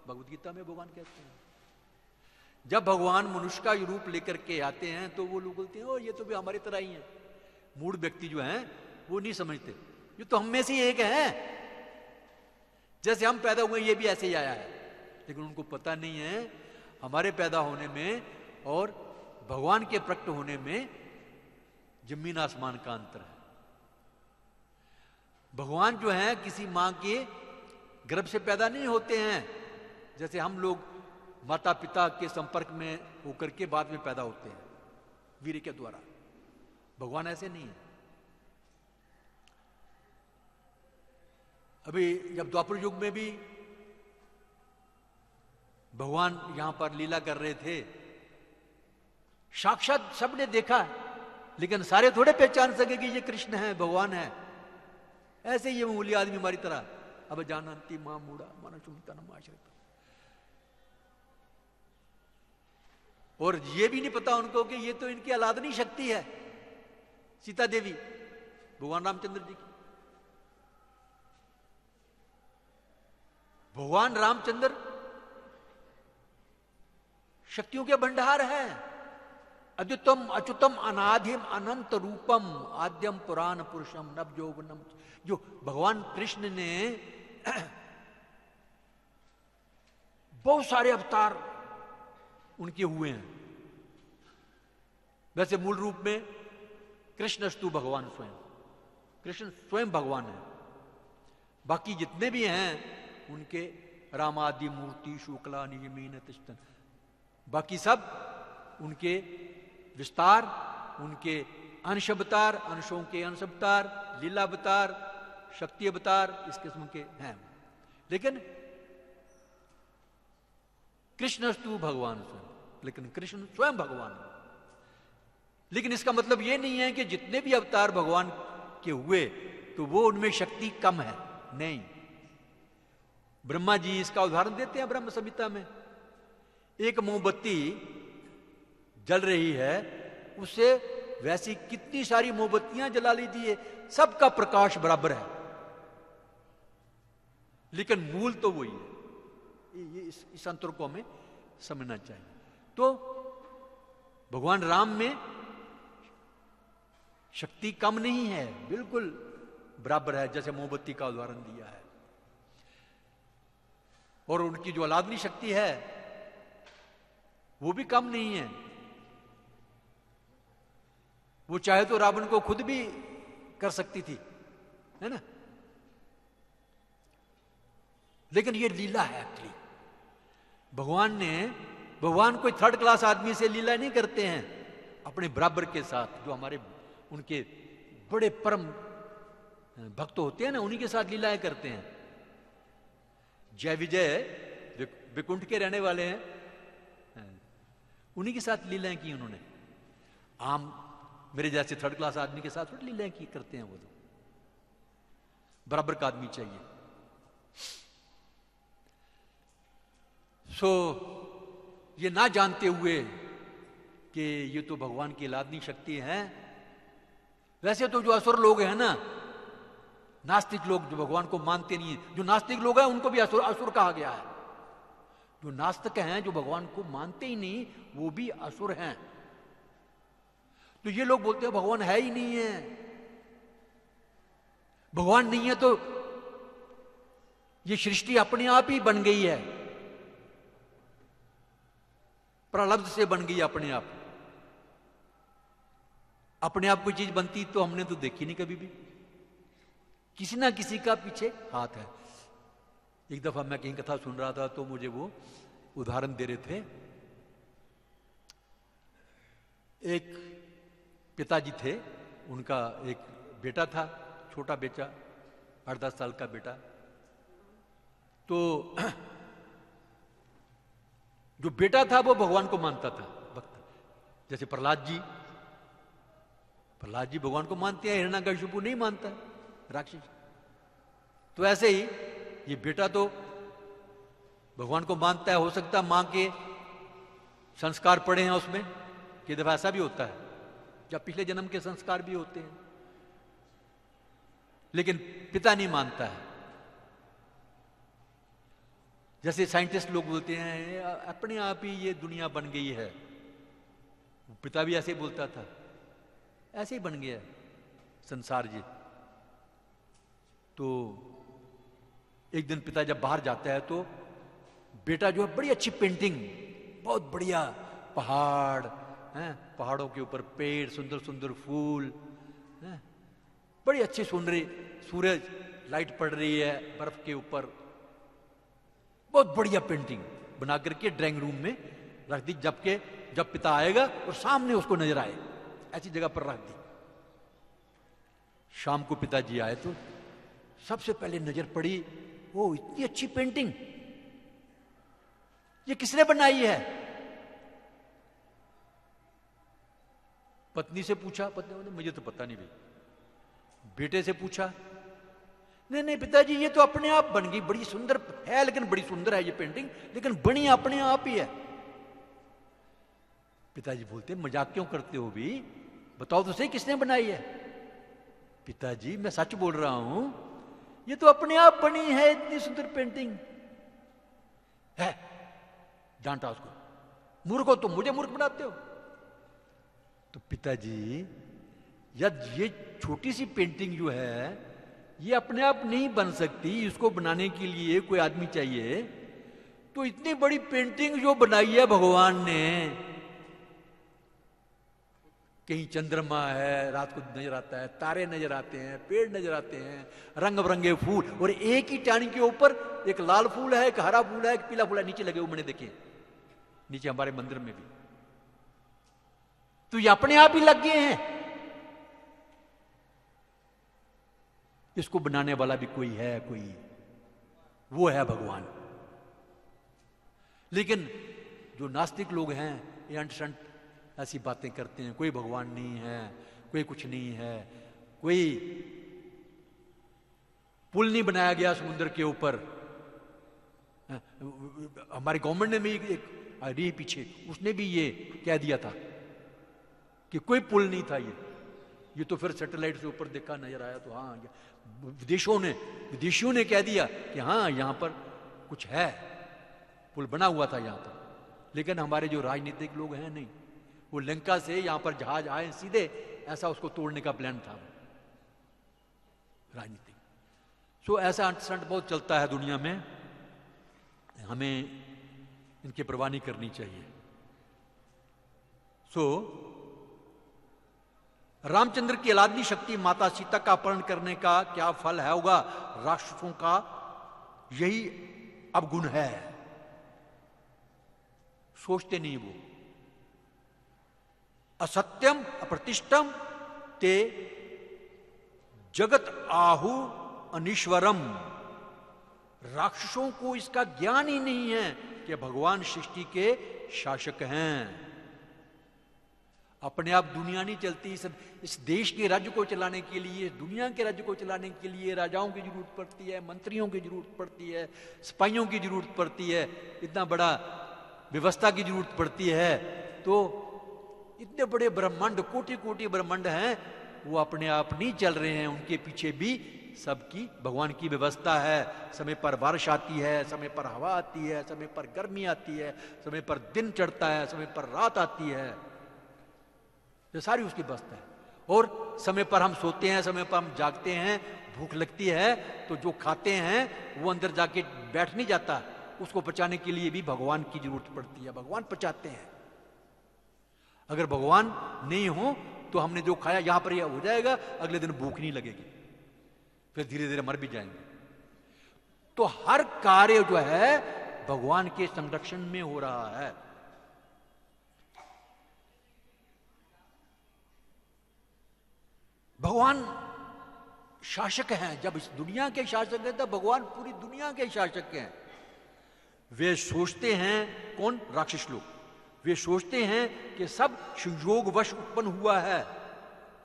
भगवद गीता में भगवान कहते हैं। जब भगवान मनुष्य का रूप लेकर के आते हैं तो वो लोग बोलते हैं ओ ये तो भी हमारी तरह ही है। मूढ़ व्यक्ति जो हैं वो नहीं समझते, ये तो हम में से एक है, जैसे हम पैदा हुए ये भी ऐसे ही आया है। लेकिन उनको पता नहीं है हमारे पैदा होने में और भगवान के प्रकट होने में जमीन आसमान का अंतर है। भगवान जो है किसी मां के गर्भ से पैदा नहीं होते हैं, जैसे हम लोग माता पिता के संपर्क में होकर के बाद में पैदा होते हैं वीर्य के द्वारा। भगवान ऐसे नहीं है। अभी जब द्वापर युग में भी भगवान यहां पर लीला कर रहे थे, साक्षात सबने देखा, लेकिन सारे थोड़े पहचान सके कि ये कृष्ण है, भगवान है। ऐसे ये मामूली आदमी हमारी तरह, अब जानन्ति मां मूढ़ा मनुष्यम तनम आश्रितम। और ये भी नहीं पता उनको कि ये तो इनकी अलादनी शक्ति है, सीता देवी भगवान रामचंद्र जी की। भगवान रामचंद्र शक्तियों के भंडार है, अद्युतम अच्युतम अनाधिम अनंत रूपम आद्यम पुराण पुरुषम नव यौवनम। जो भगवान कृष्ण ने बहुत सारे अवतार उनके हुए हैं। वैसे मूल रूप में कृष्णस्तु भगवान स्वयं, कृष्ण स्वयं भगवान है। बाकी जितने भी हैं उनके रामादि मूर्ति शुक्ला नियमीन तिष्ठन, बाकी सब उनके विस्तार, उनके अंश अवतार, अंशों के अंश अवतार, लीला अवतार, शक्ति अवतार, इस किस्म के हैं। लेकिन कृष्णस्तु भगवान स्वयं, लेकिन कृष्ण स्वयं भगवान है। लेकिन इसका मतलब यह नहीं है कि जितने भी अवतार भगवान के हुए तो वो उनमें शक्ति कम है, नहीं। ब्रह्मा जी इसका उदाहरण देते हैं ब्रह्म संहिता में। एक मोमबत्ती जल रही है, उससे वैसी कितनी सारी मोमबत्तियां जला लीजिए, सबका प्रकाश बराबर है, लेकिन मूल तो वही है। ये इस अंतर को हमें समझना चाहिए। तो भगवान राम में शक्ति कम नहीं है, बिल्कुल बराबर है, जैसे मोमबत्ती का उदाहरण दिया है। और उनकी जो अलादनी शक्ति है वो भी कम नहीं है। वो चाहे तो रावण को खुद भी कर सकती थी, है ना। लेकिन ये लीला है एक्चुअली। भगवान कोई थर्ड क्लास आदमी से लीला नहीं करते हैं, अपने बराबर के साथ, जो हमारे उनके बड़े परम भक्त होते हैं ना, उन्हीं के साथ लीलाएं करते हैं। जय विजय विकुंठ के रहने वाले हैं, उन्हीं के साथ लीलाएं की उन्होंने। आम मेरे जैसे थर्ड क्लास आदमी के साथ थोड़ी लीलाएं की करते हैं। वो तो बराबर का आदमी चाहिए। ये ना जानते हुए कि ये तो भगवान की लादनी शक्ति है। वैसे तो जो असुर लोग हैं ना, नास्तिक लोग जो भगवान को मानते नहीं है, जो नास्तिक लोग हैं उनको भी असुर असुर कहा गया है। जो नास्तिक हैं, जो भगवान को मानते ही नहीं, वो भी असुर हैं। तो ये लोग बोलते हैं भगवान है ही नहीं है। भगवान नहीं है तो ये सृष्टि अपने आप ही बन गई है, प्रलब्ध से बन गई अपने आप। अपने आप कोई चीज बनती तो हमने तो देखी नहीं कभी भी। किसी ना किसी का पीछे हाथ है। एक दफा मैं कहीं कथा सुन रहा था तो मुझे वो उदाहरण दे रहे थे। एक पिताजी थे, उनका एक बेटा था, छोटा बेटा, 8-10 साल का बेटा। तो जो बेटा था वो भगवान को मानता था, भक्त। जैसे प्रहलाद जी भगवान को मानते हैं, हिरण्यकशिपु नहीं मानता, राक्षस। तो ऐसे ही ये बेटा तो भगवान को मानता है। हो सकता है मां के संस्कार पड़े हैं उसमें, कि दफा ऐसा भी होता है जब पिछले जन्म के संस्कार भी होते हैं। लेकिन पिता नहीं मानता है। जैसे साइंटिस्ट लोग बोलते हैं अपने आप ही ये दुनिया बन गई है, पिता भी ऐसे ही बोलता था, ऐसे ही बन गया संसार जी। तो एक दिन पिता जब बाहर जाता है तो बेटा जो है बड़ी अच्छी पेंटिंग, बहुत बढ़िया पहाड़ हैं, पहाड़ों के ऊपर पेड़, सुंदर सुंदर फूल हैं, बड़ी अच्छी सुंदरी, सूरज लाइट पड़ रही है बर्फ के ऊपर, बहुत बढ़िया पेंटिंग बना करके ड्राइंग रूम में रख दी। जबकि जब पिता आएगा और सामने उसको नजर आए, ऐसी जगह पर रख दी। शाम को पिताजी आए तो सबसे पहले नजर पड़ी, वो इतनी अच्छी पेंटिंग, ये किसने बनाई है? पत्नी से पूछा, पत्नी बोली मुझे तो पता नहीं भाई। बेटे से पूछा, नहीं पिताजी ये तो अपने आप बन गई, बड़ी सुंदर है, लेकिन बड़ी सुंदर है ये पेंटिंग, लेकिन बनी अपने आप ही है। पिताजी बोलते मजाक क्यों करते हो भी, बताओ तो सही किसने बनाई है? पिताजी मैं सच बोल रहा हूं, ये तो अपने आप बनी है, इतनी सुंदर पेंटिंग है। डांटा उसको, मूर्ख हो तुम, मुझे मूर्ख बनाते हो। तो पिताजी यद ये छोटी सी पेंटिंग जो है ये अपने आप नहीं बन सकती, इसको बनाने के लिए कोई आदमी चाहिए। तो इतनी बड़ी पेंटिंग जो बनाई है भगवान ने, कहीं चंद्रमा है रात को नजर आता है, तारे नजर आते हैं, पेड़ नजर आते हैं, रंग बिरंगे फूल, और एक ही टहनी के ऊपर एक लाल फूल है, एक हरा फूल है, एक पीला फूल है, नीचे लगे हुए मैंने देखे, नीचे हमारे मंदिर में भी। तो ये अपने आप ही लग गए हैं। इसको बनाने वाला भी कोई है, कोई वो है भगवान। लेकिन जो नास्तिक लोग हैं ये अंट ऐसी बातें करते हैं, कोई भगवान नहीं है, कोई कुछ नहीं है, कोई पुल नहीं बनाया गया समुद्र के ऊपर। हमारी गवर्नमेंट ने भी एक आ रही पीछे, उसने भी ये कह दिया था कि कोई पुल नहीं था ये तो फिर सैटेलाइट से ऊपर देखा, नजर आया तो हाँ, विदेशियों ने कह दिया कि हाँ यहां पर कुछ है, पुल बना हुआ था यहां पर। लेकिन हमारे जो राजनीतिक लोग हैं नहीं, वो लंका से यहां पर जहाज आए सीधे, ऐसा उसको तोड़ने का प्लान था राजनीतिक। सो ऐसा अंट बहुत चलता है दुनिया में, हमें इनकी परवाह नहीं करनी चाहिए। सो रामचंद्र की अलादनी शक्ति माता सीता का अपहरण करने का क्या फल है होगा? राक्षसों का यही अवगुण है, सोचते नहीं वो। असत्यम अप्रतिष्ठम ते जगत आहु अनीश्वरम। राक्षसों को इसका ज्ञान ही नहीं है कि भगवान सृष्टि के शासक हैं। अपने आप दुनिया नहीं चलती। इस देश के राज्य को चलाने के लिए, दुनिया के राज्य को चलाने के लिए राजाओं की जरूरत पड़ती है, मंत्रियों की जरूरत पड़ती है, सिपाहियों की जरूरत पड़ती है, इतना बड़ा व्यवस्था की जरूरत पड़ती है। तो इतने बड़े ब्रह्मांड, कोटि कोटि ब्रह्मांड हैं, वो अपने आप नहीं चल रहे हैं, उनके पीछे भी सबकी भगवान की व्यवस्था है। समय पर बारिश आती है, समय पर हवा आती है, समय पर गर्मी आती है, समय पर दिन चढ़ता है, समय पर रात आती है, ये सारी उसकी व्यवस्था है। और समय पर हम सोते हैं, समय पर हम जागते हैं, भूख लगती है तो जो खाते हैं वो अंदर जाके बैठ नहीं जाता, उसको पचाने के लिए भी भगवान की जरूरत पड़ती है, भगवान पचाते हैं। अगर भगवान नहीं हो तो हमने जो खाया यहां पर यह हो जाएगा, अगले दिन भूख नहीं लगेगी, फिर धीरे धीरे मर भी जाएंगे। तो हर कार्य जो है भगवान के संरक्षण में हो रहा है। भगवान शासक हैं। जब इस दुनिया के शासक हैं, तब भगवान पूरी दुनिया के शासक हैं। वे सोचते हैं, कौन? राक्षस लोग। वे सोचते हैं कि सब संयोगवश उत्पन्न हुआ है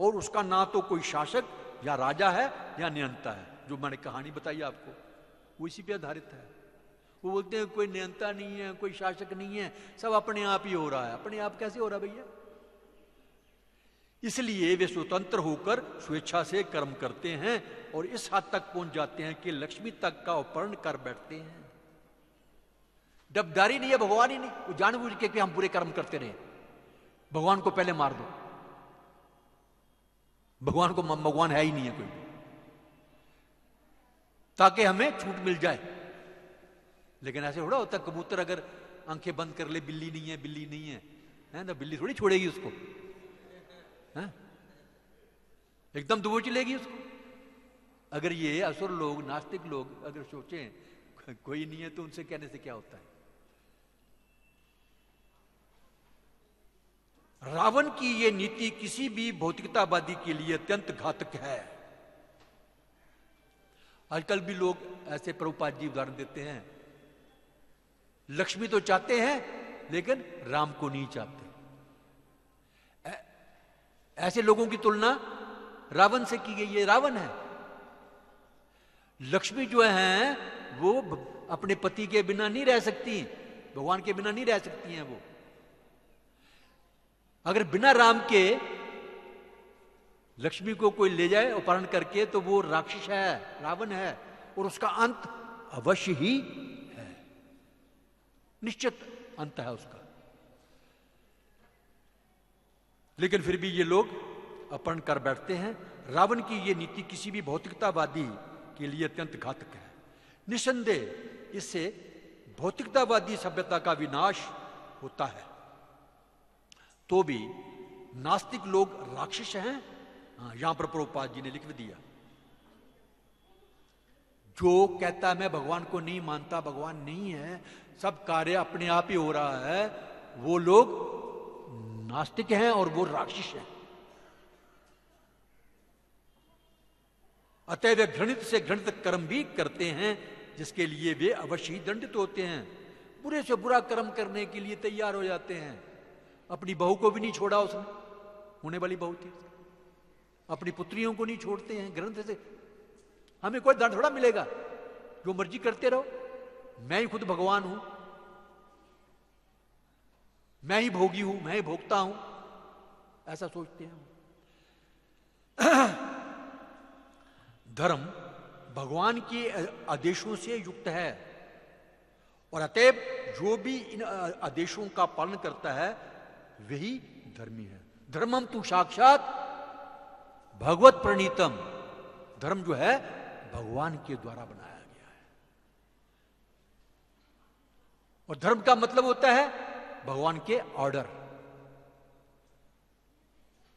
और उसका ना तो कोई शासक या राजा है या नियंता है। जो मैंने कहानी बताई आपको वो इसी पे आधारित है। वो बोलते हैं कोई नियंता नहीं है, कोई शासक नहीं है, सब अपने आप ही हो रहा है। अपने आप कैसे हो रहा है भैया? इसलिए वे स्वतंत्र होकर स्वेच्छा से कर्म करते हैं और इस हद तक पहुंच जाते हैं कि लक्ष्मी तक का अपहरण कर बैठते हैं। डबदारी नहीं है, भगवान ही नहीं, वो जानबूझ के कि हम बुरे कर्म करते रहे, भगवान को पहले मार दो। भगवान को भगवान है ही नहीं है कोई, ताकि हमें छूट मिल जाए। लेकिन ऐसे थोड़ा होता, कबूतर अगर आंखें बंद कर ले, बिल्ली नहीं है, बिल्ली नहीं है ना, बिल्ली थोड़ी छोड़ेगी उसको, है? एकदम दबोच लेगी उसको। अगर ये असुर लोग, नास्तिक लोग अगर सोचें कोई नहीं है, तो उनसे कहने से क्या होता है? रावण की यह नीति किसी भी भौतिकतावादी के लिए अत्यंत घातक है। आजकल भी लोग ऐसे प्रभुपाद जी उदाहरण देते हैं, लक्ष्मी तो चाहते हैं लेकिन राम को नहीं चाहते। ऐसे लोगों की तुलना रावण से की गई है। रावण है। लक्ष्मी जो है वो अपने पति के बिना नहीं रह सकती, भगवान के बिना नहीं रह सकती हैं वो। अगर बिना राम के लक्ष्मी को कोई ले जाए अपहरण करके, तो वो राक्षस है, रावण है, और उसका अंत अवश्य ही है, निश्चित अंत है उसका। लेकिन फिर भी ये लोग अपहरण कर बैठते हैं। रावण की ये नीति किसी भी भौतिकतावादी के लिए अत्यंत घातक है। निसंदेह इससे भौतिकतावादी सभ्यता का विनाश होता है। तो भी नास्तिक लोग राक्षस हैं, यहां पर प्रभुपाद जी ने लिख दिया। जो कहता है मैं भगवान को नहीं मानता, भगवान नहीं है, सब कार्य अपने आप ही हो रहा है, वो लोग नास्तिक हैं और वो राक्षस हैं। अतः वे घृणित से घृणित कर्म भी करते हैं, जिसके लिए वे अवश्य ही दंडित होते हैं। बुरे से बुरा कर्म करने के लिए तैयार हो जाते हैं। अपनी बहू को भी नहीं छोड़ा उसने, होने वाली बहू थी, अपनी पुत्रियों को नहीं छोड़ते हैं ग्रंथ से। हमें कोई दंड थोड़ा मिलेगा, जो मर्जी करते रहो, मैं ही खुद भगवान हूं, मैं ही भोगी हूं, मैं ही भोगता हूं, ऐसा सोचते हैं। धर्म भगवान के आदेशों से युक्त है और अतएव जो भी इन आदेशों का पालन करता है वही धर्मी है। धर्मम तु साक्षात भगवत प्रणीतम। धर्म जो है भगवान के द्वारा बनाया गया है। और धर्म का मतलब होता है भगवान के ऑर्डर,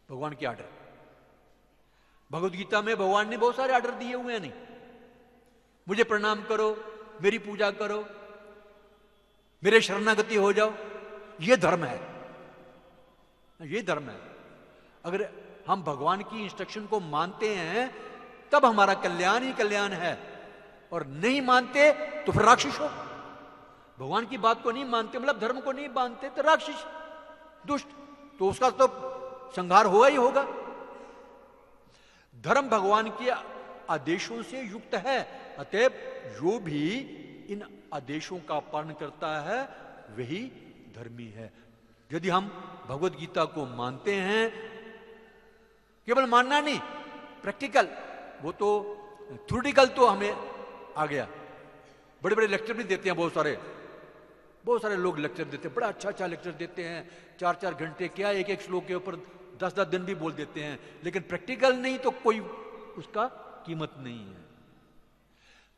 भगवान के ऑर्डर। भगवत गीता में भगवान ने बहुत सारे ऑर्डर दिए हुए हैं। नहीं, मुझे प्रणाम करो, मेरी पूजा करो, मेरे शरणागति हो जाओ, ये धर्म है, ये धर्म है। अगर हम भगवान की इंस्ट्रक्शन को मानते हैं तब हमारा कल्याण ही कल्याण है, और नहीं मानते तो फिर राक्षस हो। भगवान की बात को नहीं मानते मतलब धर्म को नहीं मानते तो राक्षस, दुष्ट, तो उसका तो संहार होगा ही होगा। धर्म भगवान के आदेशों से युक्त है, अतएव जो भी इन आदेशों का पालन करता है वही धर्मी है। यदि हम भगवत गीता को मानते हैं, केवल मानना नहीं, प्रैक्टिकल, वो तो थ्योरेटिकल तो हमें आ गया, बड़े बड़े लेक्चर भी देते हैं, बहुत सारे लोग लेक्चर देते हैं, बड़ा अच्छा लेक्चर देते हैं, 4-4 घंटे, क्या एक एक श्लोक के ऊपर 10-10 दिन भी बोल देते हैं, लेकिन प्रैक्टिकल नहीं तो कोई उसका कीमत नहीं है।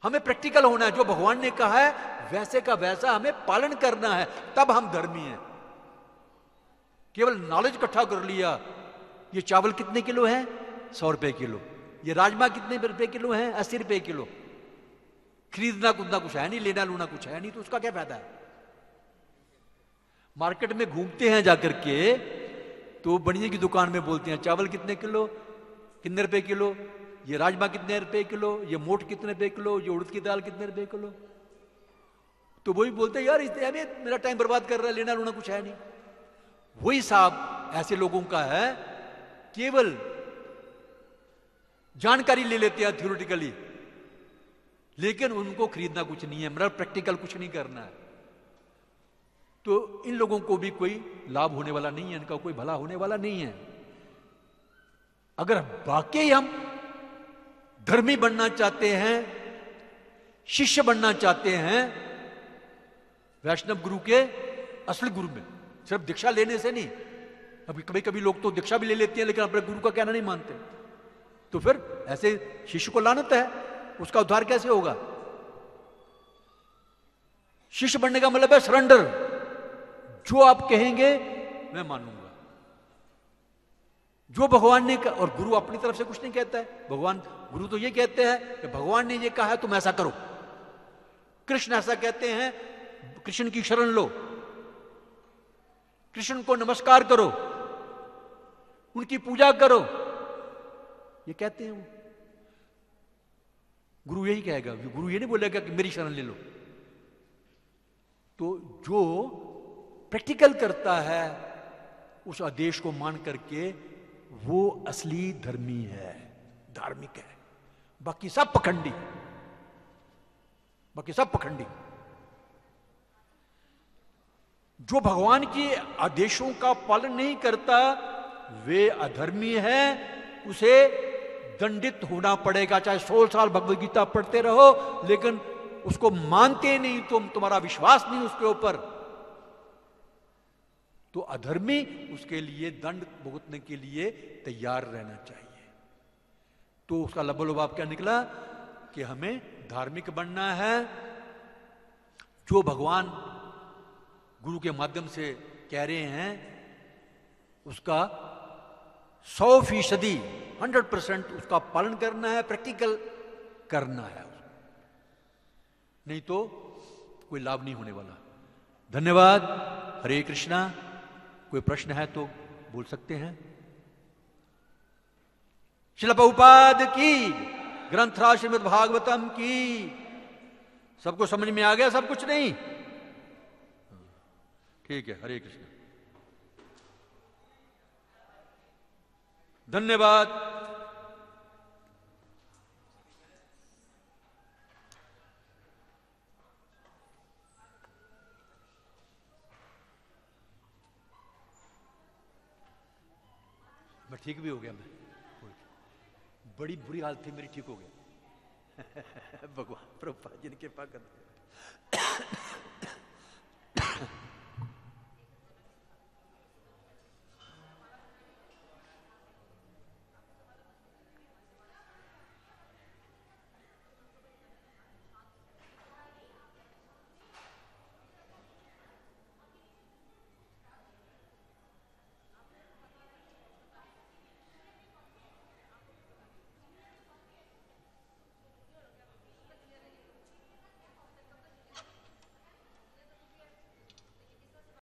हमें प्रैक्टिकल होना है, जो भगवान ने कहा है वैसे का वैसा हमें पालन करना है, तब हम धर्मी हैं। केवल नॉलेज इकट्ठा कर लिया, ये चावल कितने किलो है, 100 रुपए किलो, ये राजमा कितने रुपए किलो है, 80 रुपए किलो, खरीदना कुदना कुछ है नहीं, लेना लूना कुछ है नहीं, तो उसका क्या फायदा है। मार्केट में घूमते हैं जाकर के तो बनिए की दुकान में बोलते हैं चावल कितने किलो, कितने रुपए किलो, ये राजमा कितने रुपए किलो, ये मोठ कितने रुपए किलो, ये उड़द की दाल कितने रुपए किलो, तो वही बोलते हैं यार इससे हमें मेरा टाइम बर्बाद कर रहा है, लेना लूना कुछ है नहीं। वही साहब ऐसे लोगों का है, केवल जानकारी ले लेते हैं थ्योरेटिकली, लेकिन उनको खरीदना कुछ नहीं है, मतलब प्रैक्टिकल कुछ नहीं करना है। तो इन लोगों को भी कोई लाभ होने वाला नहीं है, इनका कोई भला होने वाला नहीं है। अगर वाकई हम धर्मी बनना चाहते हैं, शिष्य बनना चाहते हैं वैष्णव गुरु के असली गुरु में, सिर्फ दीक्षा लेने से नहीं, अभी कभी कभी लोग तो दीक्षा भी ले लेते हैं लेकिन अपने गुरु का कहना नहीं मानते, तो फिर ऐसे शिष्य को लानत है, उसका उद्धार कैसे होगा। शिष्य बनने का मतलब है सरेंडर, जो आप कहेंगे मैं मानूंगा, जो भगवान ने कहा। और गुरु अपनी तरफ से कुछ नहीं कहता है, भगवान गुरु तो ये कहते हैं कि भगवान ने ये कहा है तुम ऐसा करो। कृष्ण ऐसा कहते हैं, कृष्ण की शरण लो, कृष्ण को नमस्कार करो, उनकी पूजा करो, ये कहते हैं वो। गुरु यही कहेगा, गुरु ये नहीं बोलेगा कि मेरी शरण ले लो। तो जो प्रैक्टिकल करता है उस आदेश को मान करके वो असली धर्मी है, धार्मिक है, बाकी सब पखंडी, बाकी सब पखंडी। जो भगवान के आदेशों का पालन नहीं करता वे अधर्मी है, उसे दंडित होना पड़ेगा, चाहे 100 साल भगवद गीता पढ़ते रहो, लेकिन उसको मानते नहीं, तुम्हारा विश्वास नहीं उसके ऊपर, तो अधर्मी उसके लिए दंड भुगतने के लिए तैयार रहना चाहिए। तो उसका लबोलबाब क्या निकला कि हमें धार्मिक बनना है, जो भगवान गुरु के माध्यम से कह रहे हैं उसका 100% 100% उसका पालन करना है, प्रैक्टिकल करना है, नहीं तो कोई लाभ नहीं होने वाला। धन्यवाद। हरे कृष्णा। कोई प्रश्न है तो बोल सकते हैं। श्रील प्रभुपाद की, ग्रंथराज श्रीमद् भागवतम की। सबको समझ में आ गया सब कुछ? नहीं? ठीक है। हरे कृष्ण। धन्यवाद। मैं ठीक भी हो गया, मैं बड़ी बुरी हालत थी मेरी, ठीक हो गया। भगवान प्रभुपाद जी ने कृपा कर दिया।